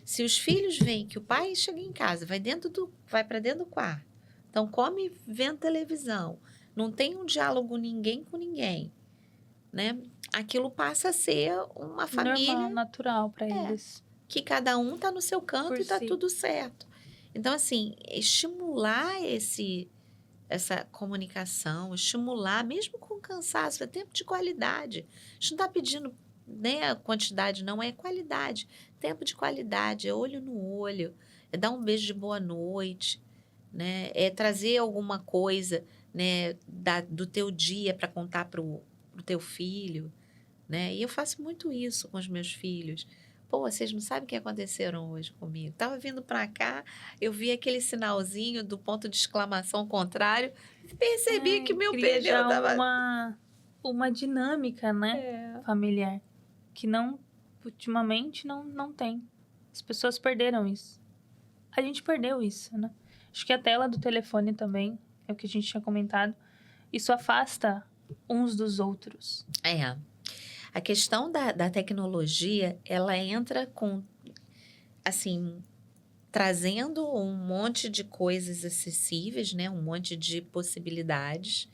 Se os filhos veem que o pai chega em casa, vai para dentro do quarto, então come vendo televisão, não tem um diálogo ninguém com ninguém, né? Aquilo passa a ser uma família normal, natural para eles. Que cada um tá no seu canto e tá tudo certo. Então, assim, estimular essa comunicação, estimular, mesmo com cansaço, é tempo de qualidade. A gente não está pedindo, né, a quantidade, não, é qualidade. Tempo de qualidade, é olho no olho, é dar um beijo de boa noite, né? É trazer alguma coisa, né, do teu dia para contar pro teu filho, né? E eu faço muito isso com os meus filhos. Pô, vocês não sabem o que aconteceram hoje comigo. Tava vindo para cá, eu vi aquele sinalzinho do ponto de exclamação contrário, percebi que meu Cria pneu já tava... uma dinâmica, né, É. familiar, que não, ultimamente, não tem. As pessoas perderam isso. A gente perdeu isso, né? Acho que a tela do telefone também, é o que a gente tinha comentado, isso afasta uns dos outros. É. A questão da tecnologia, ela entra com, assim, trazendo um monte de coisas acessíveis, né? Um monte de possibilidades.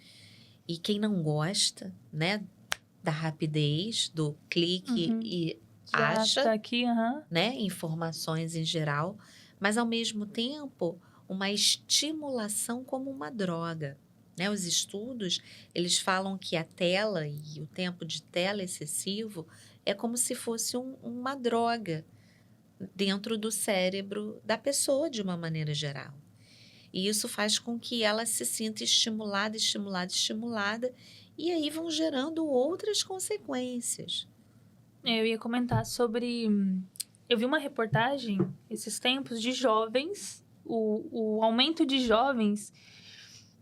E quem não gosta, né, da rapidez, do clique e Já acha, tá aqui, né, informações em geral, mas ao mesmo tempo uma estimulação como uma droga, né? Os estudos, eles falam que a tela e o tempo de tela excessivo é como se fosse uma droga dentro do cérebro da pessoa de uma maneira geral. E isso faz com que ela se sinta estimulada, estimulada, estimulada, e aí vão gerando outras consequências. Eu ia comentar sobre... Eu vi uma reportagem esses tempos de jovens, o aumento de jovens,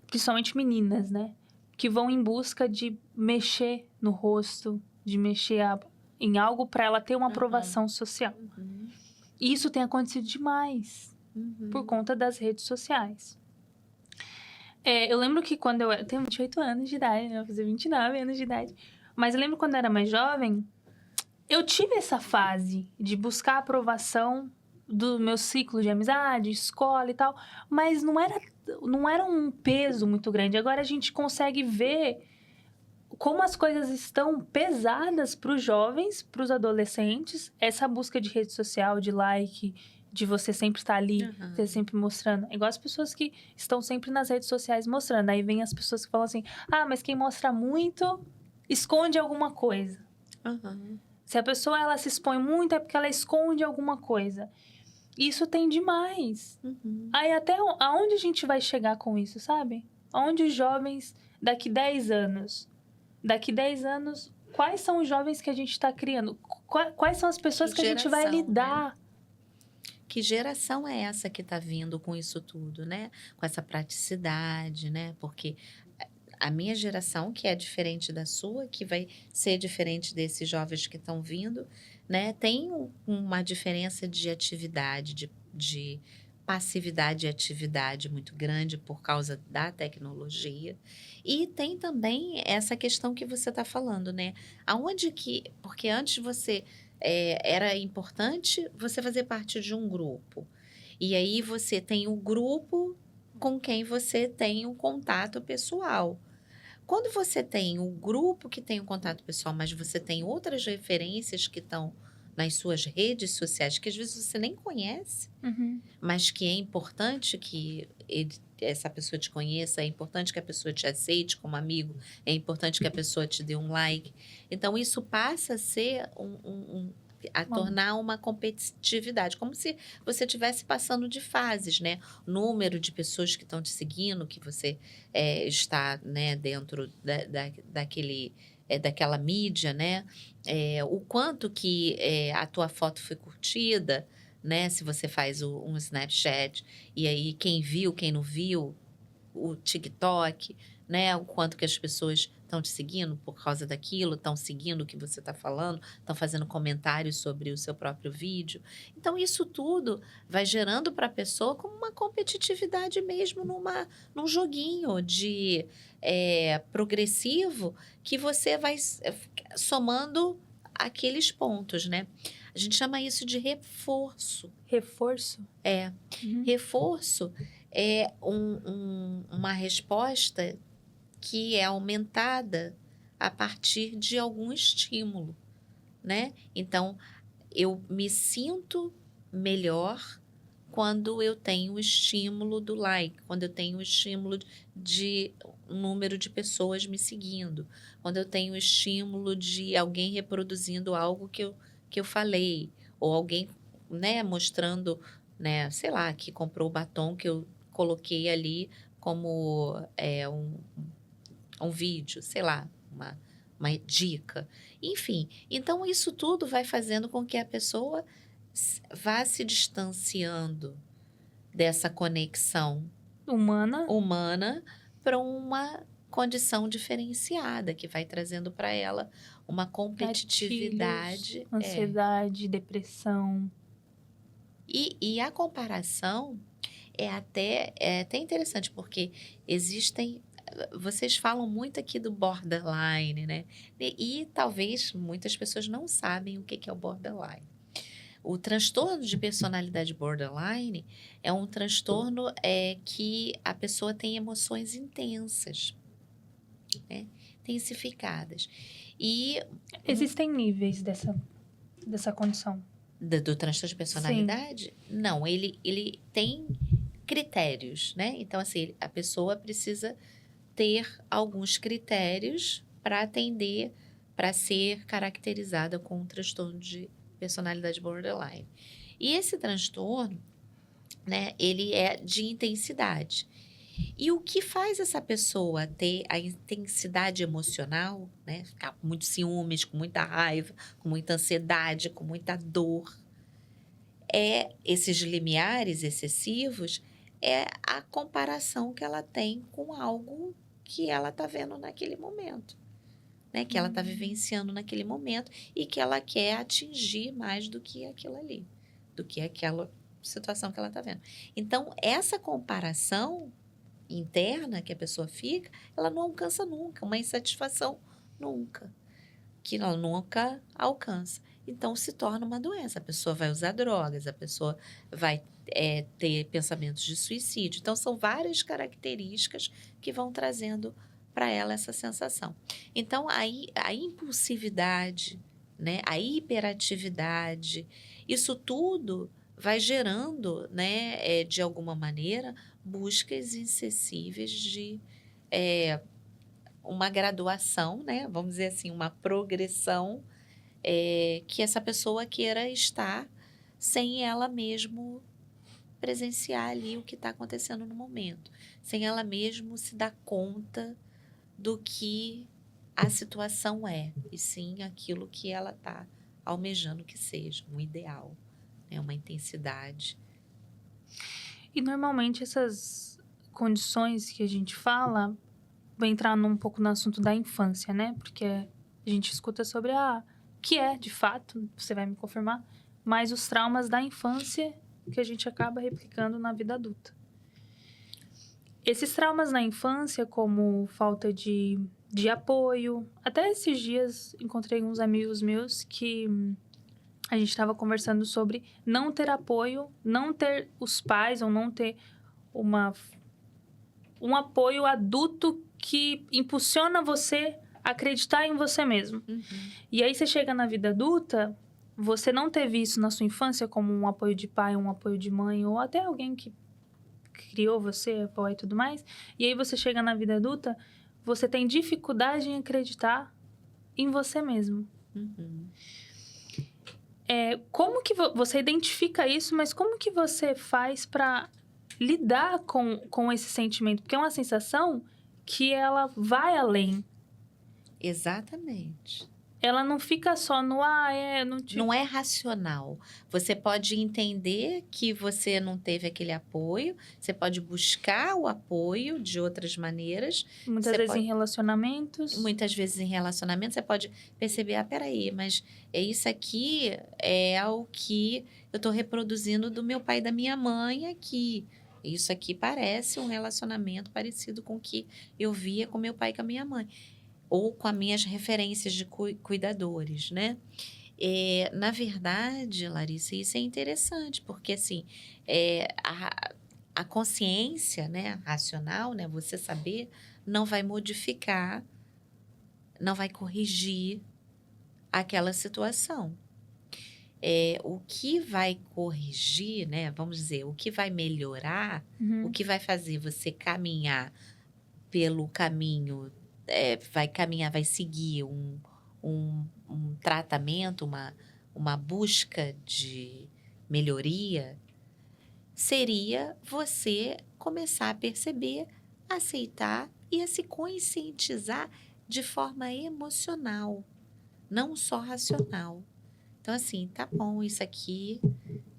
principalmente meninas, né? Que vão em busca de mexer no rosto, de mexer em algo para ela ter uma aprovação social. E isso tem acontecido demais por conta das redes sociais. Eu lembro que quando eu tenho 28 anos de idade, né? Eu vou fazer 29 anos de idade. Mas eu lembro quando eu era mais jovem, eu tive essa fase de buscar a aprovação do meu ciclo de amizade, escola e tal, mas não era um peso muito grande. Agora a gente consegue ver como as coisas estão pesadas para os jovens, para os adolescentes, essa busca de rede social, de like, de você sempre estar ali, você sempre mostrando. É igual as pessoas que estão sempre nas redes sociais mostrando. Aí vem as pessoas que falam assim, mas quem mostra muito, esconde alguma coisa. Se a pessoa ela se expõe muito, é porque ela esconde alguma coisa. Isso tem demais. Aí até aonde a gente vai chegar com isso, sabe? Aonde os jovens, daqui 10 anos... Daqui 10 anos, quais são os jovens que a gente está criando? Quais são as pessoas que a gente vai lidar? Né? Que geração é essa que está vindo com isso tudo, né? Com essa praticidade, né? Porque a minha geração, que é diferente da sua, que vai ser diferente desses jovens que estão vindo, né? Tem uma diferença de atividade, de passividade e atividade muito grande por causa da tecnologia. E tem também essa questão que você está falando, né? Porque antes era importante você fazer parte de um grupo. E aí você tem o grupo com quem você tem um contato pessoal. Quando você tem um grupo que tem um contato pessoal, mas você tem outras referências que estão nas suas redes sociais, que às vezes você nem conhece, mas que é importante que essa pessoa te conheça, é importante que a pessoa te aceite como amigo, é importante que a pessoa te dê um like. Então, isso passa a ser tornar uma competitividade, como se você estivesse passando de fases, né? O número de pessoas que estão te seguindo, que você está, né, dentro daquela mídia, né? O quanto que a tua foto foi curtida, né? Se você faz um Snapchat, e aí quem viu, quem não viu, o TikTok, né? O quanto que as pessoas estão te seguindo por causa daquilo, estão seguindo o que você está falando, estão fazendo comentários sobre o seu próprio vídeo. Então, isso tudo vai gerando para a pessoa como uma competitividade mesmo num joguinho de progressivo que você vai somando aqueles pontos, né? A gente chama isso de reforço. Reforço? Reforço é uma resposta que é aumentada a partir de algum estímulo, né? Então, eu me sinto melhor quando eu tenho o estímulo do like, quando eu tenho o estímulo de um número de pessoas me seguindo, quando eu tenho o estímulo de alguém reproduzindo algo que eu falei, ou alguém, né, mostrando, né, sei lá, que comprou o batom que eu coloquei ali como um vídeo, sei lá, uma dica. Enfim, então isso tudo vai fazendo com que a pessoa vá se distanciando dessa conexão Humana, humana para uma condição diferenciada, que vai trazendo para ela uma gatilhos, competitividade. ansiedade, depressão. E a comparação é até interessante, porque existem. Vocês falam muito aqui do borderline, né? E talvez muitas pessoas não sabem o que é o borderline. O transtorno de personalidade borderline é um transtorno que a pessoa tem emoções intensas, né? Intensificadas. E Existem níveis dessa condição. do transtorno de personalidade? Não, ele tem critérios, né? Então, assim, a pessoa precisa ter alguns critérios para atender, para ser caracterizada com um transtorno de personalidade borderline. E esse transtorno, né, ele é de intensidade. E o que faz essa pessoa ter a intensidade emocional, né, ficar com muitos ciúmes, com muita raiva, com muita ansiedade, com muita dor, esses limiares excessivos, é a comparação que ela tem com algo que ela está vendo naquele momento, né? Que ela está vivenciando naquele momento e que ela quer atingir mais do que aquilo ali, do que aquela situação que ela está vendo. Então, essa comparação interna que a pessoa fica, ela não alcança nunca, uma insatisfação nunca, que ela nunca alcança. Então, se torna uma doença. A pessoa vai usar drogas, a pessoa vai ter pensamentos de suicídio. Então, são várias características que vão trazendo para ela essa sensação. Então, aí, a impulsividade, né, a hiperatividade, isso tudo vai gerando, né, de alguma maneira, buscas incessíveis de uma graduação, né, vamos dizer assim, uma progressão que essa pessoa queira estar sem ela mesmo presenciar ali o que está acontecendo no momento, sem ela mesmo se dar conta do que a situação e sim aquilo que ela está almejando que seja, um ideal, né? Uma intensidade. E normalmente essas condições que a gente fala vai entrar um pouco no assunto da infância, né? Porque a gente escuta sobre que é, de fato, você vai me confirmar, mas os traumas da infância que a gente acaba replicando na vida adulta. Esses traumas na infância, como falta de apoio, até esses dias encontrei uns amigos meus que a gente estava conversando sobre não ter apoio, não ter os pais ou não ter um apoio adulto que impulsiona você a acreditar em você mesmo. Uhum. E aí você chega na vida adulta, você não teve isso na sua infância como um apoio de pai, um apoio de mãe, ou até alguém que criou você, apoia e tudo mais. E aí você chega na vida adulta, você tem dificuldade em acreditar em você mesmo. Uhum. Como que você identifica isso, mas como que você faz para lidar com esse sentimento? Porque é uma sensação que ela vai além. Exatamente. Ela não fica só no não te... Não é racional. Você pode entender que você não teve aquele apoio, você pode buscar o apoio de outras maneiras. Muitas vezes em relacionamentos. Muitas vezes em relacionamentos, você pode perceber, peraí, mas isso aqui é o que eu estou reproduzindo do meu pai e da minha mãe aqui. Isso aqui parece um relacionamento parecido com o que eu via com meu pai e com a minha mãe. Ou com as minhas referências de cuidadores, né? Na verdade, Larissa, isso é interessante, porque assim, a consciência, né, racional, né, você saber, não vai modificar, não vai corrigir aquela situação. o que vai corrigir, né? Vamos dizer, o que vai melhorar, o que vai fazer você caminhar pelo caminho, vai seguir um tratamento, uma busca de melhoria, seria você começar a perceber, aceitar e a se conscientizar de forma emocional, não só racional. Então, assim, tá bom, isso aqui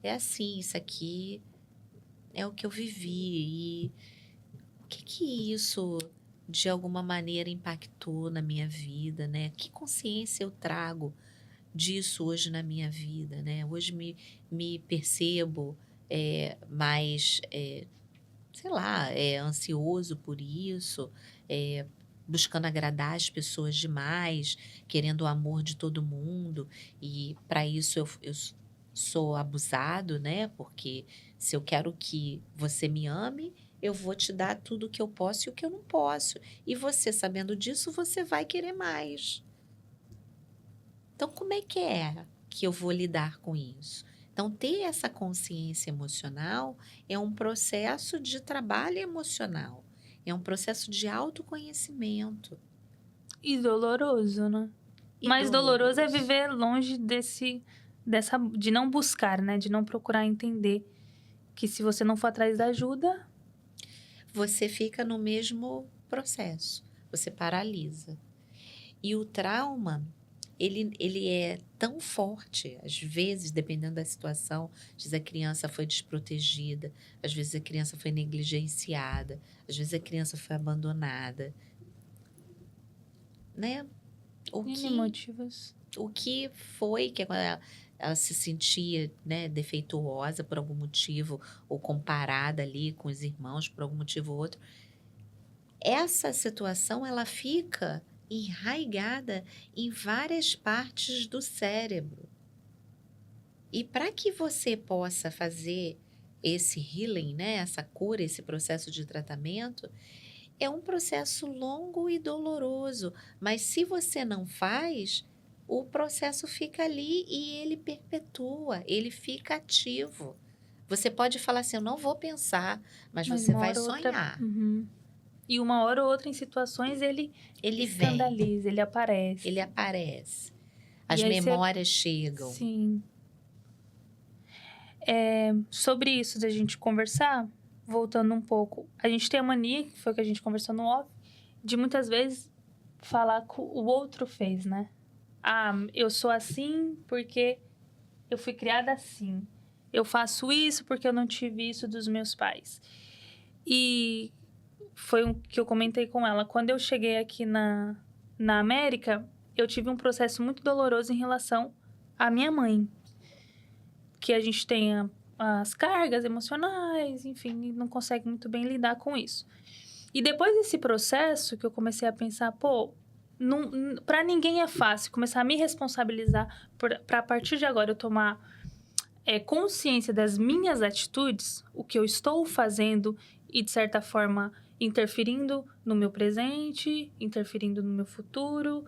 é assim, isso aqui é o que eu vivi. E o que isso, de alguma maneira, impactou na minha vida, né? Que consciência eu trago disso hoje na minha vida, né? Hoje me percebo mais, sei lá, ansioso por isso, buscando agradar as pessoas demais, querendo o amor de todo mundo, e para isso eu sou abusado, né? Porque se eu quero que você me ame, eu vou te dar tudo o que eu posso e o que eu não posso. E você, sabendo disso, você vai querer mais. Então, como é que eu vou lidar com isso? Então, ter essa consciência emocional é um processo de trabalho emocional, é um processo de autoconhecimento. E doloroso, né? E Mais doloroso é doloroso. viver longe de não buscar, né? De não procurar entender que se você não for atrás da ajuda, Você fica no mesmo processo, você paralisa. E o trauma, ele é tão forte, às vezes, dependendo da situação, às vezes a criança foi desprotegida, às vezes a criança foi negligenciada, às vezes a criança foi abandonada, né? N motivos. O que foi que ela se sentia, né, defeituosa por algum motivo, ou comparada ali com os irmãos por algum motivo ou outro. Essa situação, ela fica enraigada em várias partes do cérebro. E para que você possa fazer esse healing, né, essa cura, esse processo de tratamento, é um processo longo e doloroso. Mas se você não faz, o processo fica ali e ele perpetua, ele fica ativo. Você pode falar assim, eu não vou pensar, mas você uma vai hora ou outra. sonhar. E uma hora ou outra, em situações, ele Ele vem, escandaliza, ele aparece. ele aparece. As E aí memórias chegam. Sim. Sobre isso da gente conversar, voltando um pouco, a gente tem a mania, que foi o que a gente conversou no off, de muitas vezes falar que o outro fez, né? Ah, eu sou assim porque eu fui criada assim. Eu faço isso porque eu não tive isso dos meus pais. E foi o que eu comentei com ela. Quando eu cheguei aqui na América, eu tive um processo muito doloroso em relação à minha mãe. Que a gente tem as cargas emocionais, enfim, não consegue muito bem lidar com isso. E depois desse processo que eu comecei a pensar, pô, para ninguém é fácil começar a me responsabilizar para a partir de agora eu tomar consciência das minhas atitudes, o que eu estou fazendo e, de certa forma, interferindo no meu presente, interferindo no meu futuro.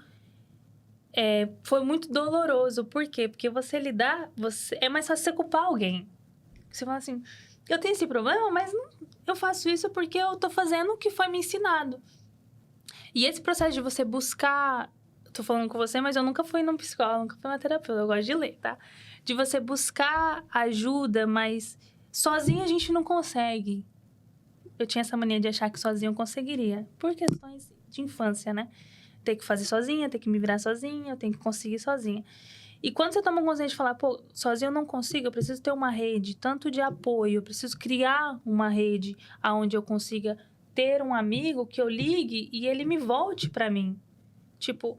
Foi muito doloroso. Por quê? Porque você lidar... é mais fácil você culpar alguém. Você fala assim, eu tenho esse problema, mas eu faço isso porque eu tô fazendo o que foi me ensinado. E esse processo de você buscar... Tô falando com você, mas eu nunca fui num psicólogo, nunca fui numa terapeuta. Eu gosto de ler, tá? De você buscar ajuda, mas sozinha a gente não consegue. Eu tinha essa mania de achar que sozinha eu conseguiria. Por questões de infância, né? Ter que fazer sozinha, ter que me virar sozinha, eu tenho que conseguir sozinha. E quando você toma consciência de falar, pô, sozinha eu não consigo, eu preciso ter uma rede, tanto de apoio, eu preciso criar uma rede onde eu consiga ter um amigo que eu ligue e ele me volte pra mim. Tipo,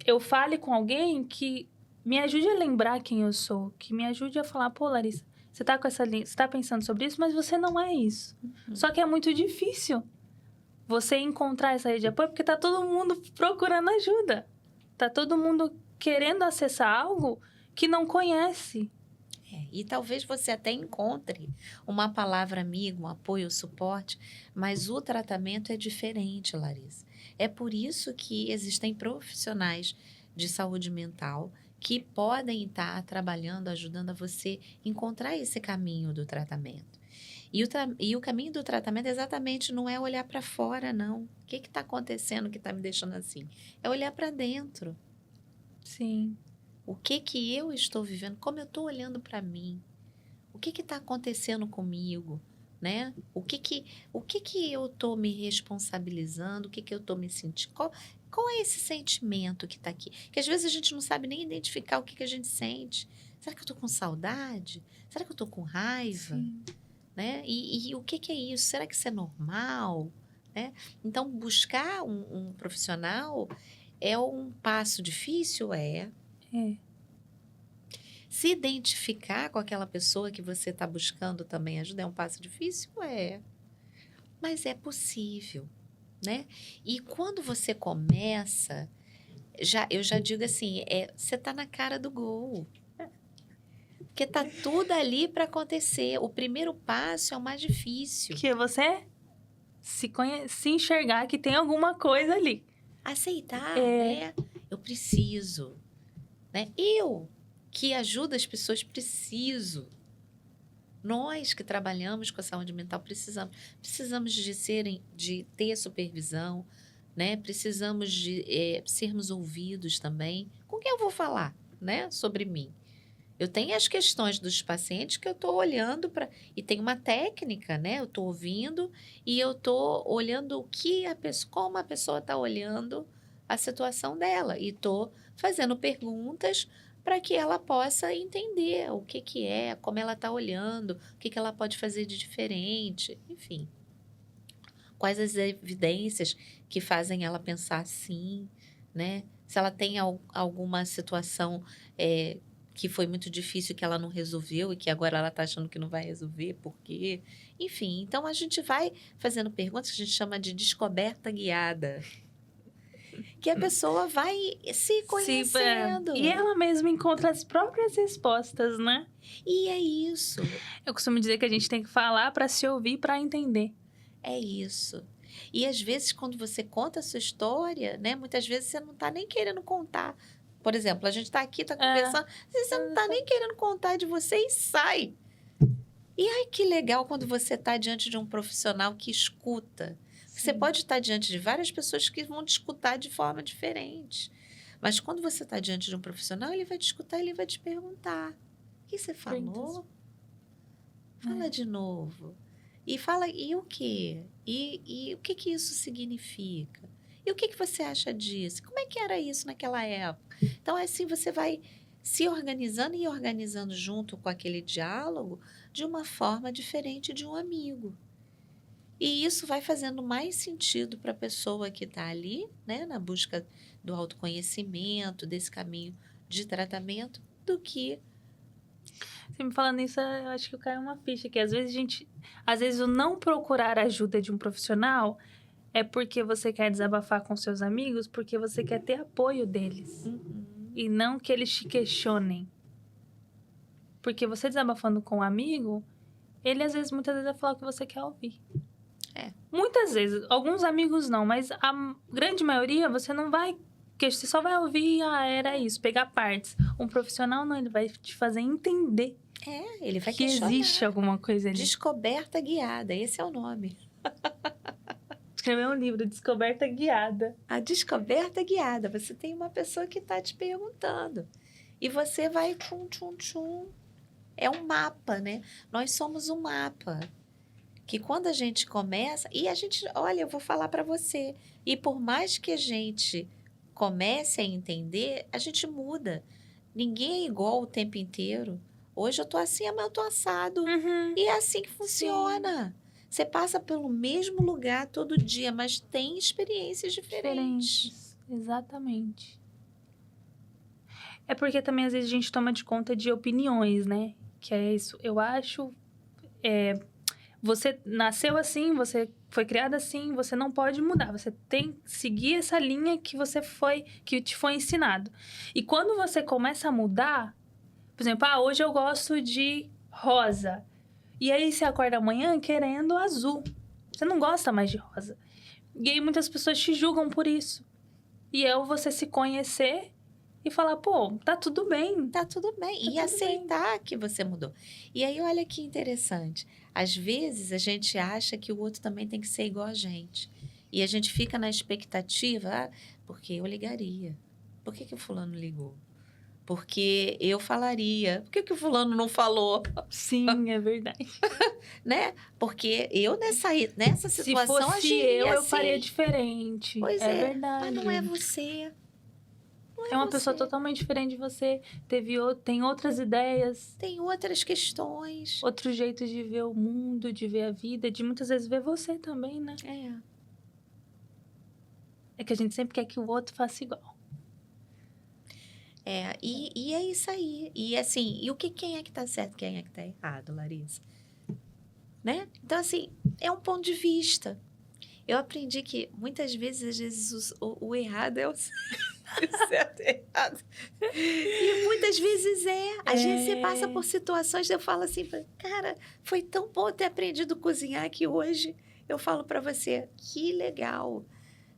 eu fale com alguém que me ajude a lembrar quem eu sou, que me ajude a falar, pô, Larissa, você tá com essa linha, você tá pensando sobre isso, mas você não é isso. Só que é muito difícil você encontrar essa rede de apoio, porque tá todo mundo procurando ajuda. Tá todo mundo querendo acessar algo que não conhece. E talvez você até encontre uma palavra amiga, um apoio, suporte, mas o tratamento é diferente, Larissa. É por isso que existem profissionais de saúde mental que podem estar trabalhando, ajudando a você encontrar esse caminho do tratamento. E o caminho do tratamento exatamente não é olhar para fora, não. O que está acontecendo que está me deixando assim? É olhar para dentro. Sim. O que eu estou vivendo? Como eu estou olhando para mim? O que está acontecendo comigo? Né? O que eu estou me responsabilizando? O que eu estou me sentindo? Qual é esse sentimento que está aqui? Que às vezes a gente não sabe nem identificar o que a gente sente. Será que eu estou com saudade? Será que eu estou com raiva? Sim. Né? E o que é isso? Será que isso é normal? Né? Então, buscar um profissional é um passo difícil? É. Se identificar com aquela pessoa que você está buscando também ajuda é um passo difícil? É. Mas é possível, né? E quando você começa, eu já digo assim, você está na cara do gol. Porque tá tudo ali para acontecer. O primeiro passo é o mais difícil. Que você se enxergar que tem alguma coisa ali. Aceitar, né? Eu preciso. Né? Eu, que ajudo as pessoas, preciso. Nós que trabalhamos com a saúde mental precisamos de ter supervisão, né? Precisamos de sermos ouvidos também. Com quem eu vou falar, né? Sobre mim? Eu tenho as questões dos pacientes que eu estou olhando para... E tem uma técnica, né? Eu estou ouvindo e eu estou olhando como a pessoa está olhando a situação dela. E estou fazendo perguntas para que ela possa entender o que é, como ela está olhando, o que ela pode fazer de diferente, enfim. Quais as evidências que fazem ela pensar assim, né? Se ela tem alguma situação... que foi muito difícil, que ela não resolveu e que agora ela está achando que não vai resolver, por quê? Enfim, então a gente vai fazendo perguntas que a gente chama de descoberta guiada. Que a pessoa vai se conhecendo. E ela mesma encontra as próprias respostas, né? E é isso. Eu costumo dizer que a gente tem que falar para se ouvir, para entender. É isso. E às vezes, quando você conta a sua história, né? Muitas vezes você não está nem querendo contar. Por exemplo, a gente está aqui, está conversando, você não está nem querendo contar de você e sai. E ai, que legal quando você está diante de um profissional que escuta. Sim. Você pode estar diante de várias pessoas que vão te escutar de forma diferente. Mas quando você está diante de um profissional, ele vai te escutar, ele vai te perguntar. O que você falou? Fala de novo. E fala, e o quê? E o que isso significa? E o que você acha disso? Como é que era isso naquela época? Então, assim, você vai se organizando e organizando junto com aquele diálogo de uma forma diferente de um amigo. E isso vai fazendo mais sentido para a pessoa que está ali, né, na busca do autoconhecimento, desse caminho de tratamento, do que... Você me falando isso, eu acho que eu caio uma ficha, que às vezes o não procurar ajuda de um profissional... é porque você quer desabafar com seus amigos, porque você quer ter apoio deles. E não que eles te questionem. Porque você desabafando com um amigo, ele muitas vezes vai falar o que você quer ouvir. Muitas vezes. Alguns amigos não, mas a grande maioria você não vai... Você só vai ouvir, era isso, pegar partes. Um profissional não, ele vai te fazer entender. Ele vai que questionar. Existe alguma coisa ali. Descoberta guiada, esse é o nome. Escrever um livro, Descoberta Guiada. A descoberta guiada. Você tem uma pessoa que está te perguntando. E você vai tchum. É um mapa, né? Nós somos um mapa. Que quando a gente começa... E a gente... Olha, eu vou falar para você. E por mais que a gente comece a entender, a gente muda. Ninguém é igual o tempo inteiro. Hoje eu tô assim, amanhã eu tô assado. E é assim que funciona. Sim. Você passa pelo mesmo lugar todo dia, mas tem experiências diferentes. Exatamente. É porque também, às vezes, a gente toma de conta de opiniões, né? Que é isso. Eu acho... você nasceu assim, você foi criado assim, você não pode mudar. Você tem que seguir essa linha que te foi ensinado. E quando você começa a mudar... Por exemplo, hoje eu gosto de rosa. E aí você acorda amanhã querendo azul. Você não gosta mais de rosa. E aí muitas pessoas te julgam por isso. E você se conhecer e falar, pô, tá tudo bem. Tá tudo bem. Tá E tudo aceitar que você mudou. E aí, olha que interessante. Às vezes, a gente acha que o outro também tem que ser igual a gente. E a gente fica na expectativa, porque eu ligaria. Por que o fulano ligou? Porque eu falaria. Por que o fulano não falou? Sim, é verdade. Né? Porque eu nessa Se situação fosse agiria eu assim. faria diferente. Pois é é, verdade. mas não é você. Não É uma pessoa você. totalmente diferente de você. Tem outras ideias, Tem outras questões. outros jeitos de ver o mundo, de ver a vida, de muitas vezes ver você também, né? É que a gente sempre quer que o outro faça igual. E é isso aí. E assim, quem é que tá certo, quem é que tá errado, Larissa? Né? Então, assim, é um ponto de vista. Eu aprendi que muitas vezes, às vezes, o errado é o certo e errado. E muitas vezes Às vezes você passa por situações, eu falo assim, cara, foi tão bom ter aprendido a cozinhar que hoje eu falo para você, que legal,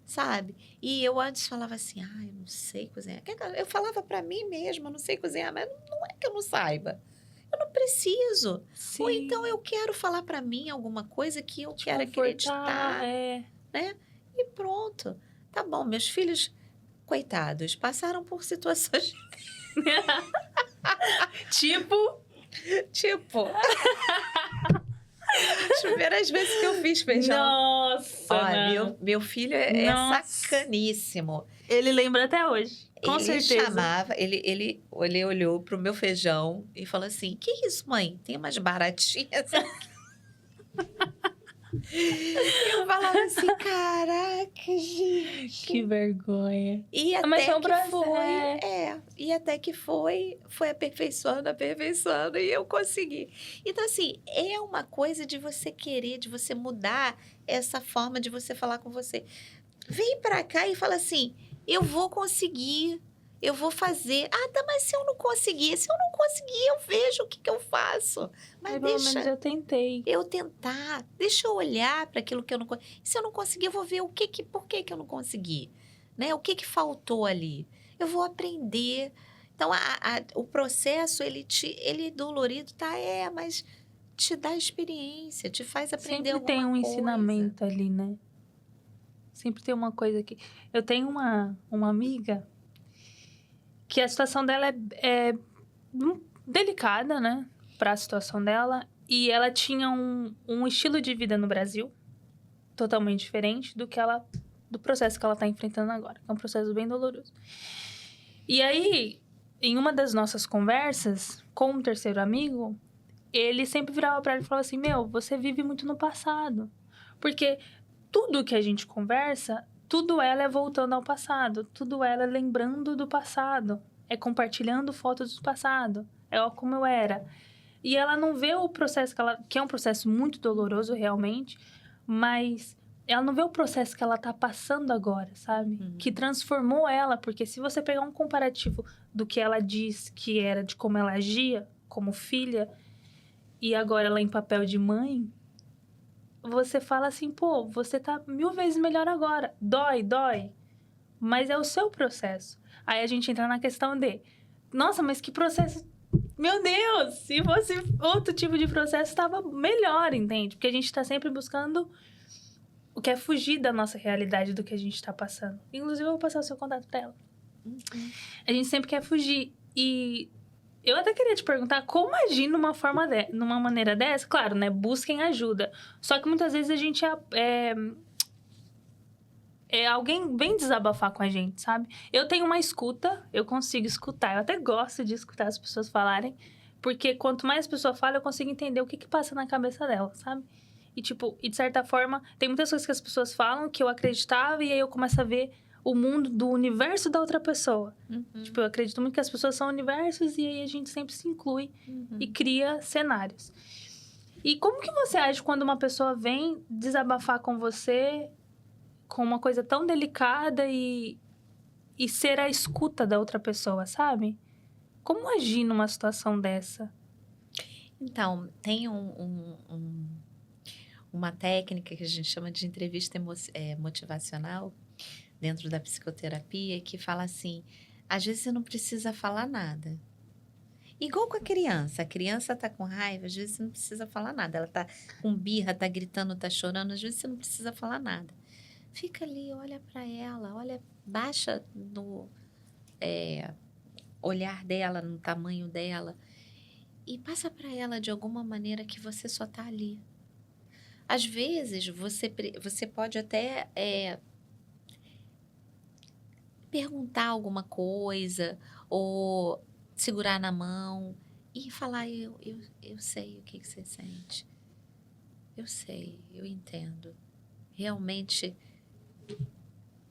sabe? E eu antes falava assim, eu não sei cozinhar. Eu falava para mim mesma, eu não sei cozinhar, mas não é que eu não saiba. Eu não preciso. Sim. Ou então eu quero falar para mim alguma coisa que eu quero Confortar, acreditar, né? E pronto. Tá bom, meus filhos, coitados, passaram por situações Tipo, as primeiras vezes que eu fiz feijão. nossa, Olha, meu filho é Nossa. sacaníssimo. Ele lembra até hoje. Com Ele certeza. chamava, ele olhou pro meu feijão e falou assim, que isso, mãe? Tem umas baratinhas aqui. Eu falava assim, caraca, gente. Que vergonha. E até Mas foi um que processo. foi, e até que foi aperfeiçoando, e eu consegui. Então, assim, é uma coisa de você querer, de você mudar essa forma de você falar com você. Vem pra cá e fala assim, eu vou conseguir, eu vou fazer. Tá, mas se eu não conseguir, eu vejo o que eu faço. Mas Pelo menos eu tentei. eu tentar, deixa eu olhar para aquilo que eu não consegui. Se eu não conseguir, eu vou ver por que eu não consegui, né? O que faltou ali. Eu vou aprender. Então, o processo, ele é dolorido, tá? Mas te dá experiência, te faz aprender Sempre tem um alguma coisa. ensinamento ali, né? Sempre tem uma coisa que... Eu tenho uma amiga que a situação dela é delicada, né? Pra situação dela. E ela tinha um estilo de vida no Brasil totalmente diferente do processo que ela tá enfrentando agora. Que é um processo bem doloroso. E aí, em uma das nossas conversas com um terceiro amigo, ele sempre virava pra ela e falava assim, você vive muito no passado. Porque tudo que a gente conversa, tudo ela é voltando ao passado. Tudo ela é lembrando do passado. É compartilhando fotos do passado. É como eu era. E ela não vê o processo que é um processo muito doloroso, realmente, mas ela não vê o processo que ela tá passando agora, sabe? Uhum. Que transformou ela, porque se você pegar um comparativo do que ela diz que era, de como ela agia como filha, e agora ela em papel de mãe, você fala assim, você tá 1000 vezes melhor agora. Dói, mas é o seu processo. Aí a gente entra na questão de, nossa, mas que processo... Meu Deus, se fosse outro tipo de processo, estava melhor, entende? Porque a gente está sempre buscando o que é fugir da nossa realidade, do que a gente está passando. Inclusive, eu vou passar o seu contato para ela. Uhum. A gente sempre quer fugir. E eu até queria te perguntar, como agir numa maneira dessa? Claro, né? Busquem ajuda. Só que muitas vezes a gente alguém vem desabafar com a gente, sabe? Eu tenho uma escuta, eu consigo escutar. Eu até gosto de escutar as pessoas falarem, porque quanto mais a pessoa fala, eu consigo entender o que passa na cabeça dela, sabe? E, de certa forma, tem muitas coisas que as pessoas falam que eu acreditava e aí eu começo a ver o mundo do universo da outra pessoa. Uhum. Eu acredito muito que as pessoas são universos e aí a gente sempre se inclui e cria cenários. E como que você age quando uma pessoa vem desabafar com você com uma coisa tão delicada e ser a escuta da outra pessoa, sabe? Como agir numa situação dessa? Então, tem uma técnica que a gente chama de entrevista motivacional dentro da psicoterapia que fala assim, Às vezes você não precisa falar nada. Igual com a criança tá com raiva, às vezes você não precisa falar nada. Ela tá com birra, tá gritando, tá chorando, às vezes você não precisa falar nada. Fica ali, olha para ela, olha, baixa no olhar dela, no tamanho dela e passa para ela de alguma maneira que você só tá ali. Às vezes você pode até perguntar alguma coisa ou segurar na mão e falar: eu sei o que você sente. Eu sei, eu entendo. Realmente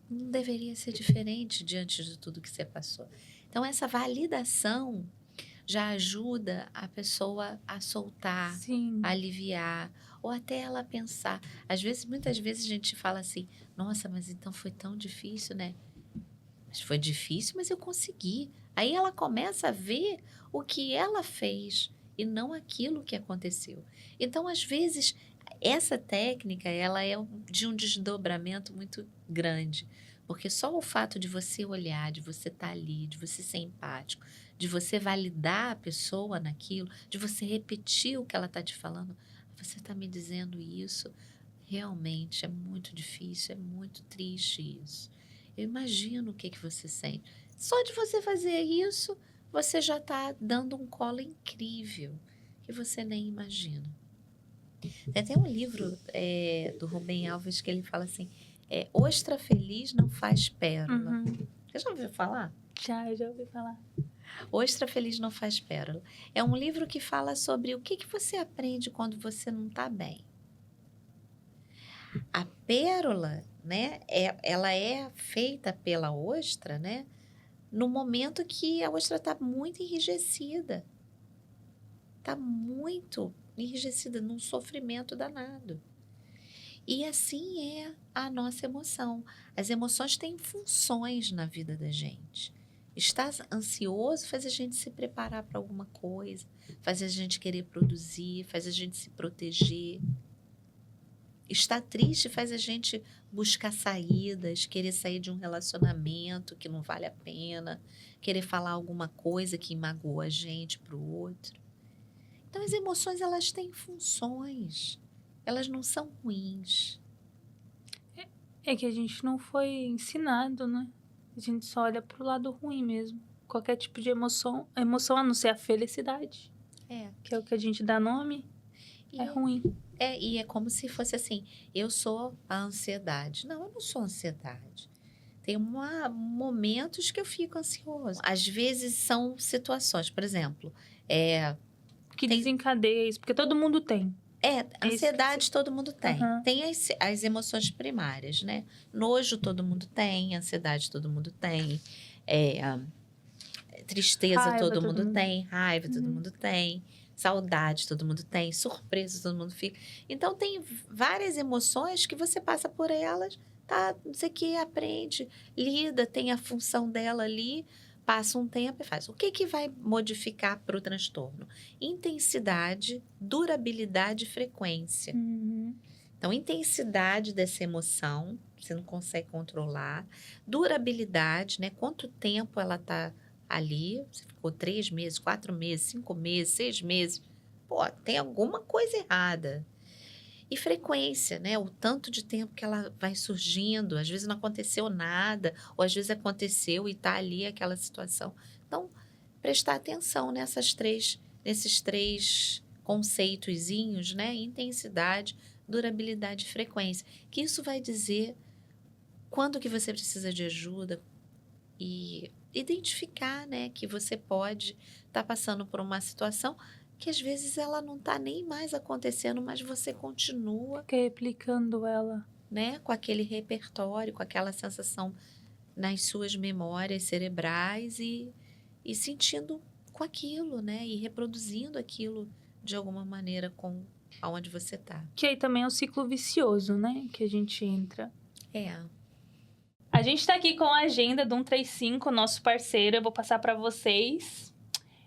não deveria ser diferente diante de tudo que você passou. Então, essa validação já ajuda a pessoa a soltar, Sim. a aliviar, ou até ela pensar. Muitas vezes a gente fala assim: nossa, mas então foi tão difícil, né? Mas foi difícil, mas eu consegui. Aí ela começa a ver o que ela fez e não aquilo que aconteceu. Então, às vezes, essa técnica ela é de um desdobramento muito grande, porque só o fato de você olhar, de você estar ali, de você ser empático, de você validar a pessoa naquilo, de você repetir o que ela está te falando, você está me dizendo isso, realmente é muito difícil, é muito triste isso. Eu imagino o que você sente. Só de você fazer isso, você já está dando um colo incrível que você nem imagina. Tem até um livro do Rubem Alves que ele fala assim: ostra feliz não faz pérola. Uhum. Você já ouviu falar? Já ouvi falar. Ostra feliz não faz pérola. É um livro que fala sobre o que você aprende quando você não está bem. A pérola, né, ela é feita pela ostra, né, no momento que a ostra está muito enrijecida. Está muito enrijecida, num sofrimento danado. E assim é a nossa emoção. As emoções têm funções na vida da gente. Estar ansioso faz a gente se preparar para alguma coisa, faz a gente querer produzir, faz a gente se proteger. Estar triste faz a gente buscar saídas, querer sair de um relacionamento que não vale a pena, querer falar alguma coisa que magoa a gente para o outro. Então, as emoções, elas têm funções. Elas não são ruins. É que a gente não foi ensinado, né? A gente só olha pro lado ruim mesmo. Qualquer tipo de emoção a não ser a felicidade, que é o que a gente dá nome, é ruim. E é como se fosse assim, eu sou a ansiedade. Não, eu não sou ansiedade. Tem momentos que eu fico ansioso. Às vezes são situações, por exemplo, Que desencadeia isso, porque todo mundo tem. Ansiedade todo mundo tem. Uhum. Tem as emoções primárias, né? Nojo todo mundo tem, ansiedade todo mundo tem, tristeza Raiva, todo mundo tem, raiva todo mundo tem, saudade todo mundo tem, surpresa todo mundo fica. Então, tem várias emoções que você passa por elas, tá? Não sei o que, aprende, lida, tem a função dela ali, passa um tempo e faz. O que vai modificar para o transtorno? Intensidade, durabilidade e frequência. Uhum. Então, intensidade dessa emoção, você não consegue controlar. Durabilidade, né? Quanto tempo ela está ali? Você ficou 3 meses, 4 meses, 5 meses, 6 meses. Pô, tem alguma coisa errada. E frequência, né? O tanto de tempo que ela vai surgindo. Às vezes não aconteceu nada, ou às vezes aconteceu e está ali aquela situação. Então, prestar atenção nesses três conceitozinhos, né? Intensidade, durabilidade e frequência. Que isso vai dizer quando que você precisa de ajuda e identificar, né? Que você pode estar passando por uma situação que às vezes ela não está nem mais acontecendo, mas você continua... Fica replicando ela. Né? Com aquele repertório, com aquela sensação nas suas memórias cerebrais e sentindo com aquilo, né? E reproduzindo aquilo de alguma maneira com aonde você está. Que aí também é um ciclo vicioso, né? Que a gente entra. A gente está aqui com a agenda do 135, nosso parceiro. Eu vou passar para vocês.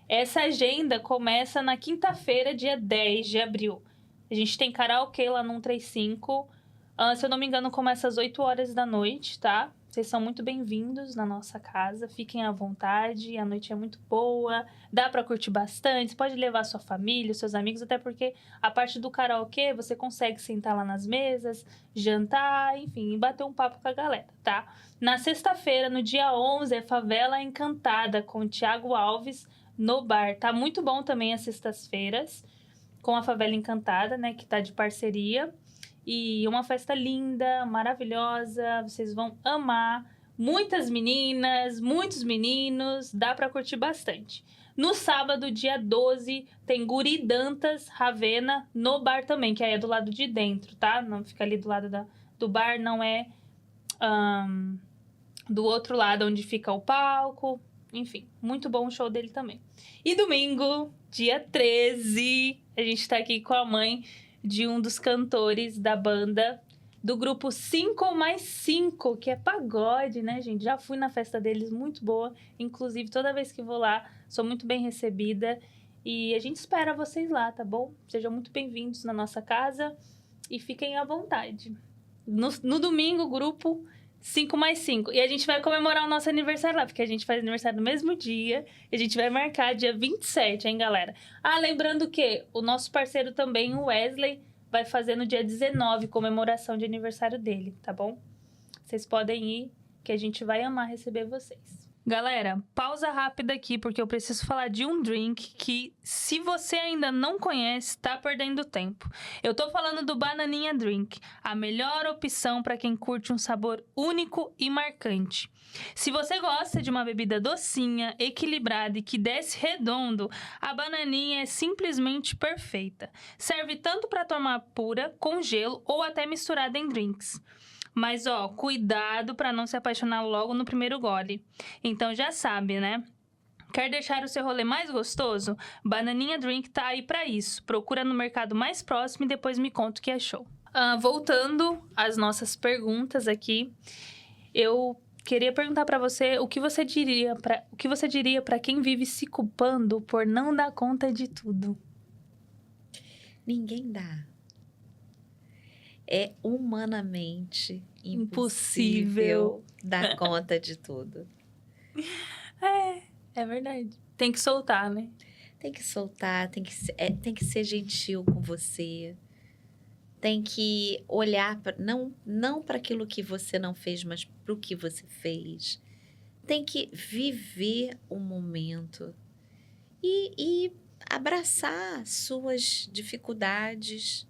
Essa agenda começa na quinta-feira, dia 10 de abril. A gente tem karaokê lá no 135. Se eu não me engano, começa às 8 horas da noite, tá? Vocês são muito bem-vindos na nossa casa, fiquem à vontade, a noite é muito boa, dá pra curtir bastante, você pode levar sua família, seus amigos, até porque a parte do karaokê você consegue sentar lá nas mesas, jantar, enfim, e bater um papo com a galera, tá? Na sexta-feira, no dia 11, é Favela Encantada, com o Thiago Alves no bar. Tá muito bom também as sextas-feiras, com a Favela Encantada, né, que tá de parceria. E uma festa linda, maravilhosa, vocês vão amar. Muitas meninas, muitos meninos, dá pra curtir bastante. No sábado, dia 12, tem Guri Dantas Ravena no bar também, que aí é do lado de dentro, tá? Não fica ali do lado do bar, não é do outro lado onde fica o palco. Enfim, muito bom o show dele também. E domingo, dia 13, a gente tá aqui com a mãe de um dos cantores da banda, do grupo 5 mais 5, que é pagode, né, gente? Já fui na festa deles, muito boa. Inclusive, toda vez que vou lá, sou muito bem recebida. E a gente espera vocês lá, tá bom? Sejam muito bem-vindos na nossa casa e fiquem à vontade. No domingo, grupo 5 mais 5. E a gente vai comemorar o nosso aniversário lá, porque a gente faz aniversário no mesmo dia. E a gente vai marcar dia 27, hein, galera? Ah, lembrando que o nosso parceiro também, o Wesley, vai fazer no dia 19, comemoração de aniversário dele, tá bom? Vocês podem ir, que a gente vai amar receber vocês. Galera, pausa rápida aqui, porque eu preciso falar de um drink que, se você ainda não conhece, tá perdendo tempo. Eu tô falando do Bananinha Drink, a melhor opção para quem curte um sabor único e marcante. Se você gosta de uma bebida docinha, equilibrada e que desce redondo, a Bananinha é simplesmente perfeita. Serve tanto para tomar pura, com gelo ou até misturada em drinks. Mas, ó, cuidado para não se apaixonar logo no primeiro gole. Então já sabe, né? Quer deixar o seu rolê mais gostoso? Bananinha Drink tá aí para isso. Procura no mercado mais próximo e depois me conta o que achou. Voltando às nossas perguntas aqui, eu queria perguntar para você o que você diria para quem vive se culpando por não dar conta de tudo? Ninguém dá. É humanamente Impossível dar conta de tudo. É verdade. Tem que soltar, né? Tem que soltar, tem que ser gentil com você. Tem que olhar não para aquilo que você não fez, mas para o que você fez. Tem que viver o momento e abraçar suas dificuldades,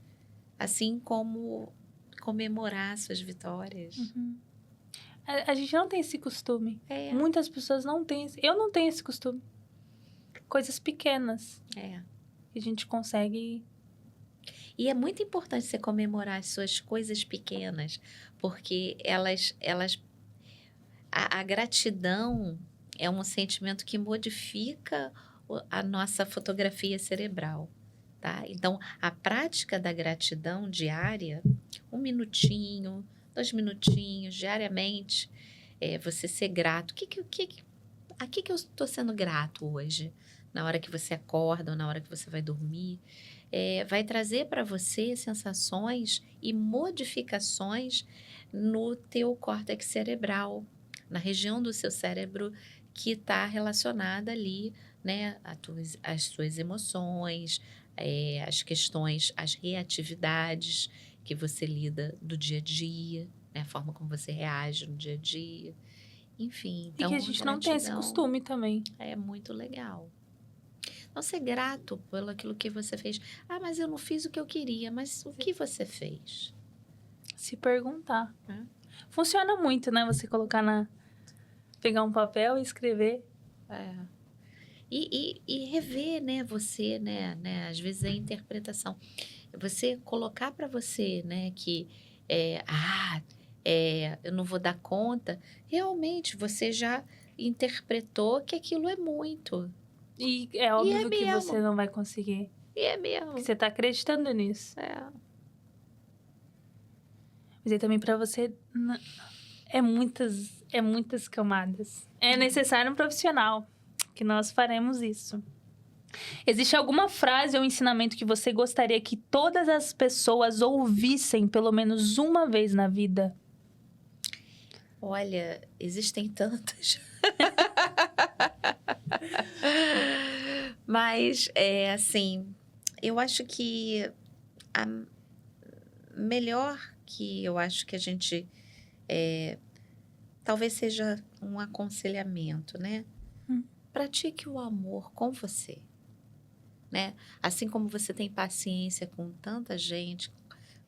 assim como comemorar suas vitórias. Uhum. A gente não tem esse costume. É. Muitas pessoas não têm. Eu não tenho esse costume. Coisas pequenas. Que a gente consegue. E é muito importante você comemorar as suas coisas pequenas, porque a gratidão é um sentimento que modifica a nossa fotografia cerebral. Tá? Então, a prática da gratidão diária, 1 minutinho, 2 minutinhos, diariamente, você ser grato. A que eu estou sendo grato hoje? Na hora que você acorda ou na hora que você vai dormir? Vai trazer para você sensações e modificações no teu córtex cerebral, na região do seu cérebro que está relacionada ali, né, às suas emoções, as questões, as reatividades que você lida do dia a dia, né, a forma como você reage no dia a dia. Enfim, então, e que a gente não tem esse costume também. É muito legal. Não ser grato pelo aquilo que você fez. Ah, mas eu não fiz o que eu queria. Mas o que você fez? Se perguntar. Funciona muito, né? Você colocar pegar um papel e escrever. E rever, né? Você, né? Às vezes é interpretação. Você colocar para você, né? Que, eu não vou dar conta. Realmente, você já interpretou que aquilo é muito. E é óbvio que você não vai conseguir. E é mesmo. Porque você tá acreditando nisso. Mas aí também pra você... É muitas camadas. É necessário um profissional. Que nós faremos isso. Existe alguma frase ou ensinamento que você gostaria que todas as pessoas ouvissem pelo menos uma vez na vida? Olha, existem tantas. Mas, assim, eu acho que a melhor que eu acho que a gente... talvez seja um aconselhamento, né? Pratique o amor com você, né? Assim como você tem paciência com tanta gente,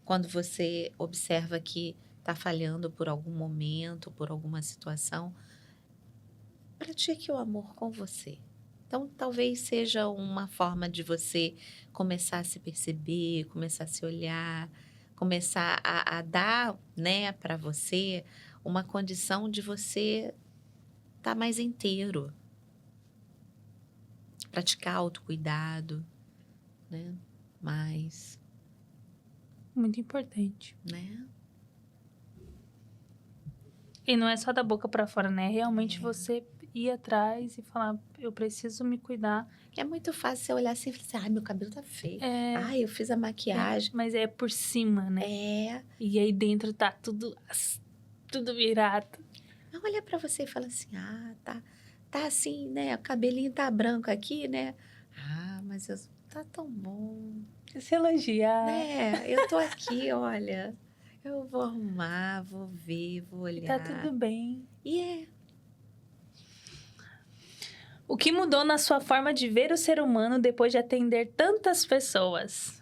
quando você observa que está falhando por algum momento, por alguma situação, pratique o amor com você. Então, talvez seja uma forma de você começar a se perceber, começar a se olhar, começar a dar, né, para você uma condição de você estar mais inteiro. Praticar autocuidado, né? Mais, Muito importante. né? E não é só da boca pra fora, né? Realmente você ir atrás e falar, eu preciso me cuidar. É muito fácil você olhar assim e falar assim, ai, meu cabelo tá feio. É, Ai, eu fiz a maquiagem. mas é por cima, né? E aí dentro tá tudo virado. Olha pra você e fala assim, tá assim, né? O cabelinho tá branco aqui, né? Mas tá tão bom. Se elogiar. Né? Eu tô aqui, olha. Eu vou arrumar, vou ver, vou olhar. Tá tudo bem. E O que mudou na sua forma de ver o ser humano depois de atender tantas pessoas?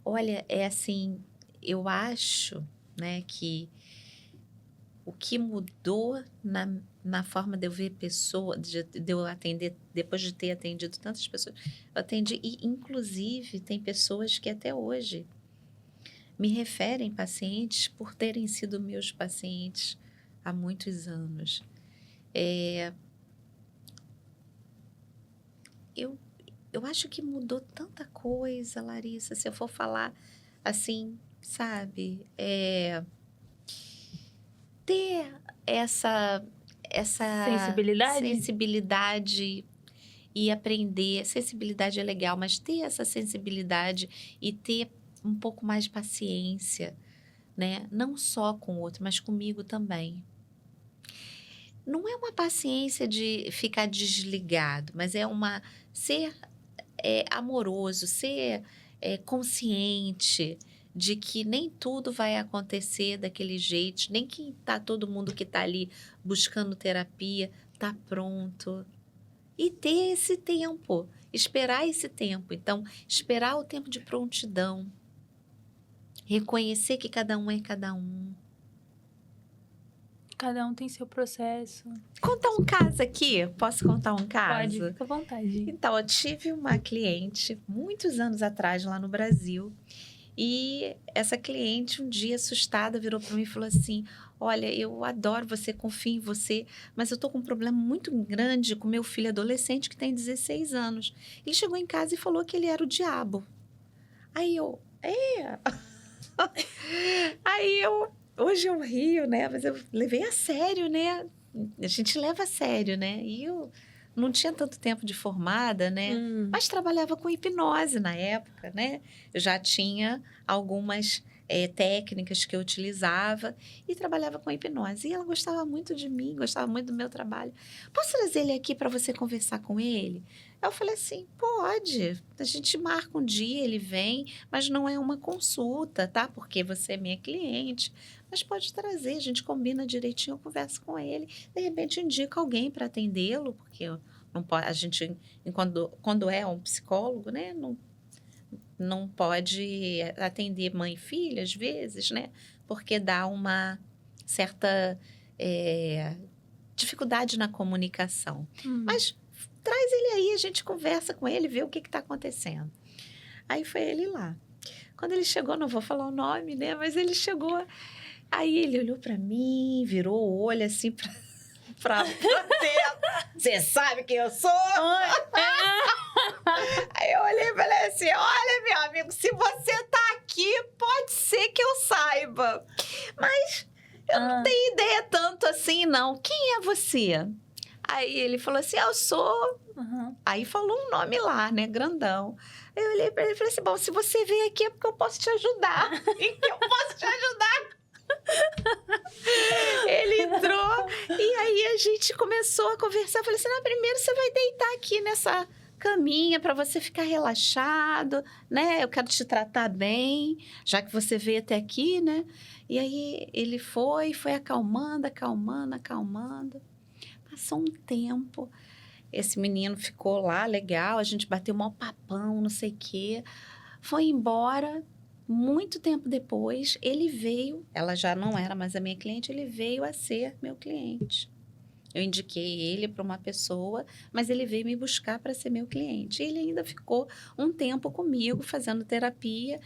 olha, assim, eu acho, né, que o que mudou na forma de eu ver pessoas, de eu atender, depois de ter atendido tantas pessoas, eu atendi, e inclusive tem pessoas que até hoje me referem pacientes por terem sido meus pacientes há muitos anos. Eu acho que mudou tanta coisa, Larissa, se eu for falar assim, sabe? Ter essa sensibilidade e aprender. Sensibilidade é legal, mas ter essa sensibilidade e ter um pouco mais de paciência, né? Não só com o outro, mas comigo também. Não é uma paciência de ficar desligado, mas é ser amoroso, ser consciente de que nem tudo vai acontecer daquele jeito, nem que todo mundo que está ali buscando terapia está pronto. E ter esse tempo, esperar esse tempo. Então, esperar o tempo de prontidão. Reconhecer que cada um é cada um. Cada um tem seu processo. Contar um caso aqui? Posso contar um caso? Pode, fica à vontade. Então, eu tive uma cliente, muitos anos atrás, lá no Brasil. E essa cliente, um dia assustada, virou para mim e falou assim, olha, eu adoro você, confio em você, mas eu tô com um problema muito grande com meu filho adolescente que tem 16 anos. Ele chegou em casa e falou que ele era o diabo. Aí eu, hoje eu rio, né? Mas eu levei a sério, né? A gente leva a sério, né? E eu não tinha tanto tempo de formada, né? Mas trabalhava com hipnose na época, né? Eu já tinha algumas técnicas que eu utilizava e trabalhava com hipnose. E ela gostava muito de mim, gostava muito do meu trabalho. Posso trazer ele aqui para você conversar com ele? Eu falei assim, pode. A gente marca um dia, ele vem, mas não é uma consulta, tá? Porque você é minha cliente. Mas pode trazer, a gente combina direitinho, eu converso com ele. De repente, indica alguém para atendê-lo, porque não pode, a gente, quando é um psicólogo, né, não pode atender mãe e filha, às vezes, né? Porque dá uma certa dificuldade na comunicação. Mas traz ele aí, a gente conversa com ele, vê o que está acontecendo. Aí foi ele lá. Quando ele chegou, não vou falar o nome, né? Mas ele chegou... Aí ele olhou para mim, virou o olho assim para dentro. Você sabe quem eu sou? Aí eu olhei e falei assim, olha, meu amigo, se você tá aqui, pode ser que eu saiba. Mas eu não tenho ideia tanto assim, não. Quem é você? Aí ele falou assim, eu sou... Aí falou um nome lá, né, grandão. Aí eu olhei para ele e falei assim, bom, se você veio aqui é porque eu posso te ajudar. E que eu posso te ajudar Ele entrou e aí a gente começou a conversar. Eu falei assim, primeiro você vai deitar aqui nessa caminha para você ficar relaxado, né? Eu quero te tratar bem, já que você veio até aqui, né? E aí ele foi acalmando. Passou um tempo, esse menino ficou lá, legal, a gente bateu um maior papão, não sei o quê. Foi embora. Muito tempo depois, ele veio, ela já não era mais a minha cliente, ele veio a ser meu cliente. Eu indiquei ele para uma pessoa, mas ele veio me buscar para ser meu cliente. Ele ainda ficou um tempo comigo fazendo terapia.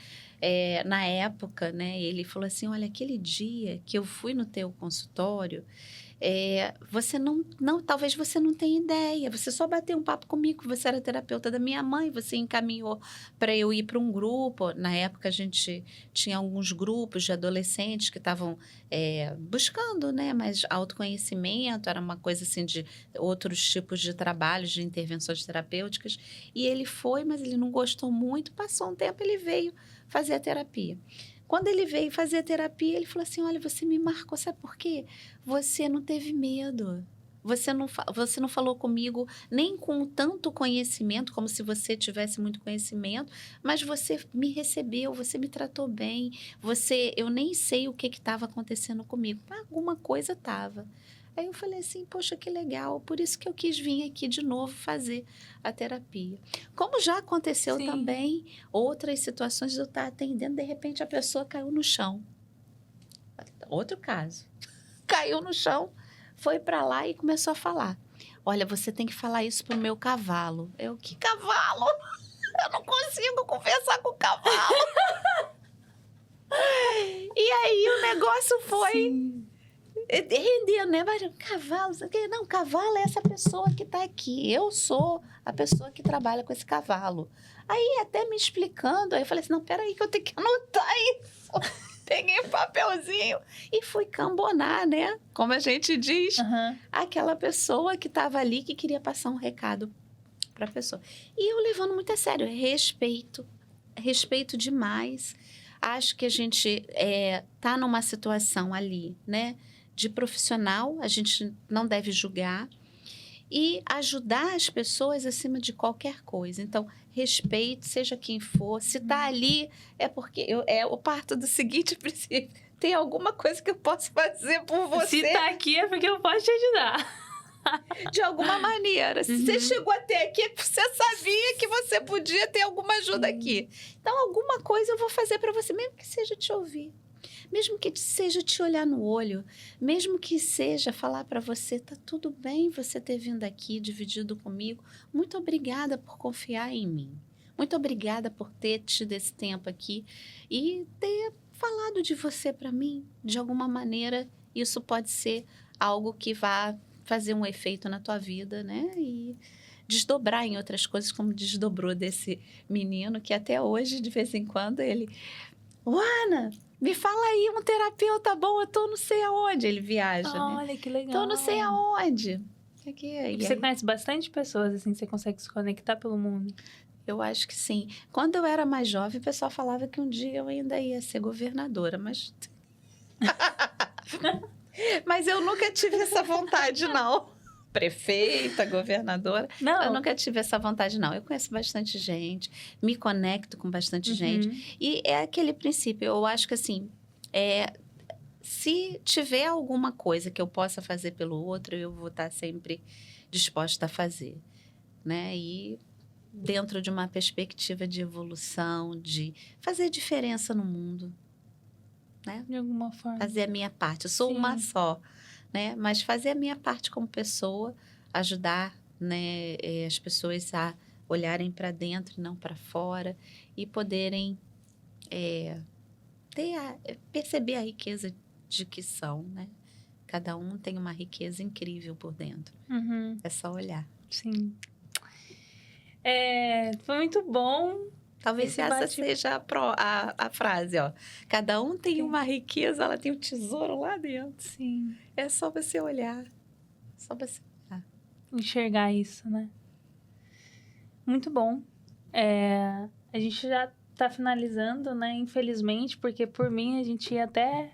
Na época, né, ele falou assim, olha, aquele dia que eu fui no teu consultório, você talvez você não tenha ideia, você só bateu um papo comigo, você era terapeuta da minha mãe, você encaminhou para eu ir para um grupo. Na época a gente tinha alguns grupos de adolescentes que estavam buscando, né, mais autoconhecimento, era uma coisa assim de outros tipos de trabalhos, de intervenções terapêuticas, e ele foi, mas ele não gostou muito, passou um tempo, ele veio fazer a terapia. Quando ele veio fazer a terapia, ele falou assim, olha, você me marcou, sabe por quê? Você não teve medo. Você não falou comigo nem com tanto conhecimento, como se você tivesse muito conhecimento, mas você me recebeu, você me tratou bem. Eu nem sei o que estava acontecendo comigo, mas alguma coisa estava. Aí eu falei assim, poxa, que legal, por isso que eu quis vir aqui de novo fazer a terapia. Como já aconteceu Sim. também outras situações de eu estar atendendo, de repente a pessoa caiu no chão. Outro caso. Caiu no chão, foi para lá e começou a falar. Olha, você tem que falar isso pro meu cavalo. Eu, que cavalo? Eu não consigo conversar com o cavalo. E aí o negócio foi... Sim. Rendendo, né? Mas cavalo, não, cavalo é essa pessoa que está aqui. Eu sou a pessoa que trabalha com esse cavalo. Aí, até me explicando, aí eu falei assim, não, peraí que eu tenho que anotar isso. Peguei um papelzinho e fui cambonar, né? Como a gente diz, aquela pessoa que estava ali que queria passar um recado para a pessoa. E eu levando muito a sério, respeito demais. Acho que a gente tá numa situação ali, né? De profissional, a gente não deve julgar e ajudar as pessoas acima de qualquer coisa. Então, respeito, seja quem for. Se está ali, é porque eu parto do seguinte princípio: tem alguma coisa que eu posso fazer por você. Se está aqui, é porque eu posso te ajudar. De alguma maneira. Se você chegou até aqui, é porque você sabia que você podia ter alguma ajuda aqui. Então, alguma coisa eu vou fazer para você, mesmo que seja te ouvir. Mesmo que seja te olhar no olho, mesmo que seja falar para você, tá tudo bem você ter vindo aqui, dividido comigo. Muito obrigada por confiar em mim. Muito obrigada por ter tido esse tempo aqui e ter falado de você para mim. De alguma maneira, isso pode ser algo que vá fazer um efeito na tua vida, né? E desdobrar em outras coisas, como desdobrou desse menino, que até hoje, de vez em quando, ele... Ana, me fala aí, um terapeuta bom, eu tô não sei aonde. Ele viaja, né? Olha, que legal. Tô não sei aonde. Aqui, você conhece bastante pessoas, assim, você consegue se conectar pelo mundo? Eu acho que sim. Quando eu era mais jovem, o pessoal falava que um dia eu ainda ia ser governadora, mas... Mas eu nunca tive essa vontade, não. Prefeita, governadora. Não. Eu nunca tive essa vontade, não. Eu conheço bastante gente, me conecto com bastante gente. E é aquele princípio, eu acho que assim, se tiver alguma coisa que eu possa fazer pelo outro, eu vou estar sempre disposta a fazer, né? E dentro de uma perspectiva de evolução, de fazer diferença no mundo, né? De alguma forma. Fazer a minha parte. Eu sou uma só, né? Mas fazer a minha parte como pessoa, ajudar, né, as pessoas a olharem para dentro e não para fora e poderem perceber a riqueza de que são, né? Cada um tem uma riqueza incrível por dentro. É só olhar. Sim. Foi muito bom. Talvez essa seja a frase, ó. Cada um tem uma riqueza, ela tem um tesouro lá dentro. Sim. É só você olhar. Só você olhar. Enxergar isso, né? Muito bom. A gente já tá finalizando, né? Infelizmente, porque por mim a gente ia até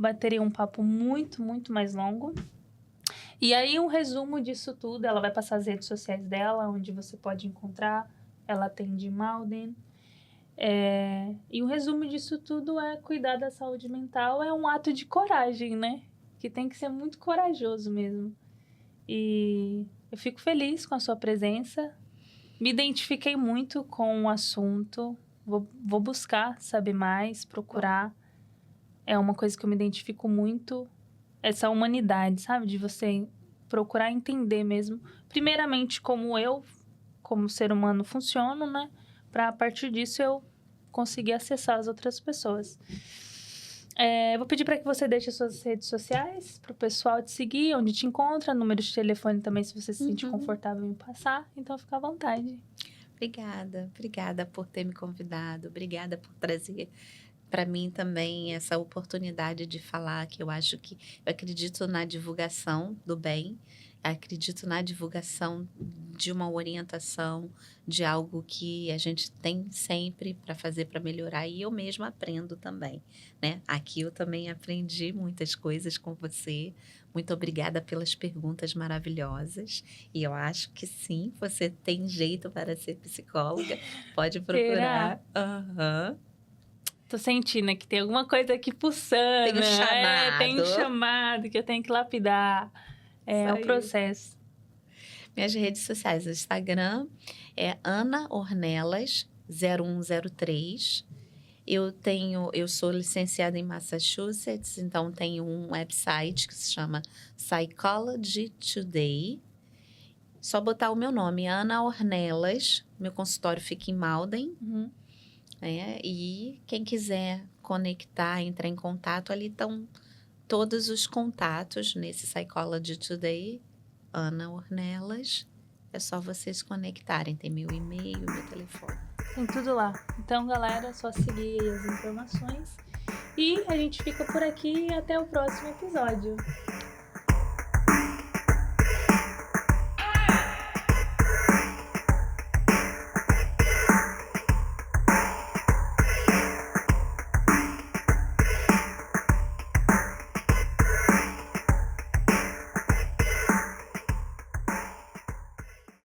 bateria um papo muito, muito mais longo. E aí, um resumo disso tudo, ela vai passar as redes sociais dela, onde você pode encontrar. Ela atende em Malden. E o resumo disso tudo é cuidar da saúde mental é um ato de coragem, né? Que tem que ser muito corajoso mesmo. E eu fico feliz com a sua presença. Me identifiquei muito com o assunto. Vou buscar saber mais, procurar. É uma coisa que eu me identifico muito. Essa humanidade, sabe? De você procurar entender mesmo. Primeiramente, como eu, como ser humano, funciono, né? Para a partir disso eu conseguir acessar as outras pessoas. Vou pedir para que você deixe as suas redes sociais para o pessoal te seguir, onde te encontra, número de telefone também, se você se sente confortável em passar. Então, fica à vontade. Obrigada por ter me convidado. Obrigada por trazer para mim também essa oportunidade de falar, que eu acredito na divulgação do bem, acredito na divulgação de uma orientação, de algo que a gente tem sempre para fazer para melhorar, e eu mesma aprendo também, né? Aqui eu também aprendi muitas coisas com você. Muito obrigada pelas perguntas maravilhosas, e eu acho que sim, você tem jeito para ser psicóloga, pode procurar. Tô sentindo que tem alguma coisa aqui pulsando. Tem um chamado. Tem um chamado que eu tenho que lapidar. É o processo. Minhas redes sociais, o Instagram é Ana Ornelas 0103. Eu sou licenciada em Massachusetts, então tenho um website que se chama Psychology Today. Só botar o meu nome, Ana Ornelas. Meu consultório fica em Malden. E quem quiser conectar, entrar em contato, ali estão todos os contatos nesse Psychology Today, Ana Ornelas. É só vocês conectarem, tem meu e-mail, meu telefone. Tem tudo lá. Então, galera, é só seguir as informações. E a gente fica por aqui e até o próximo episódio.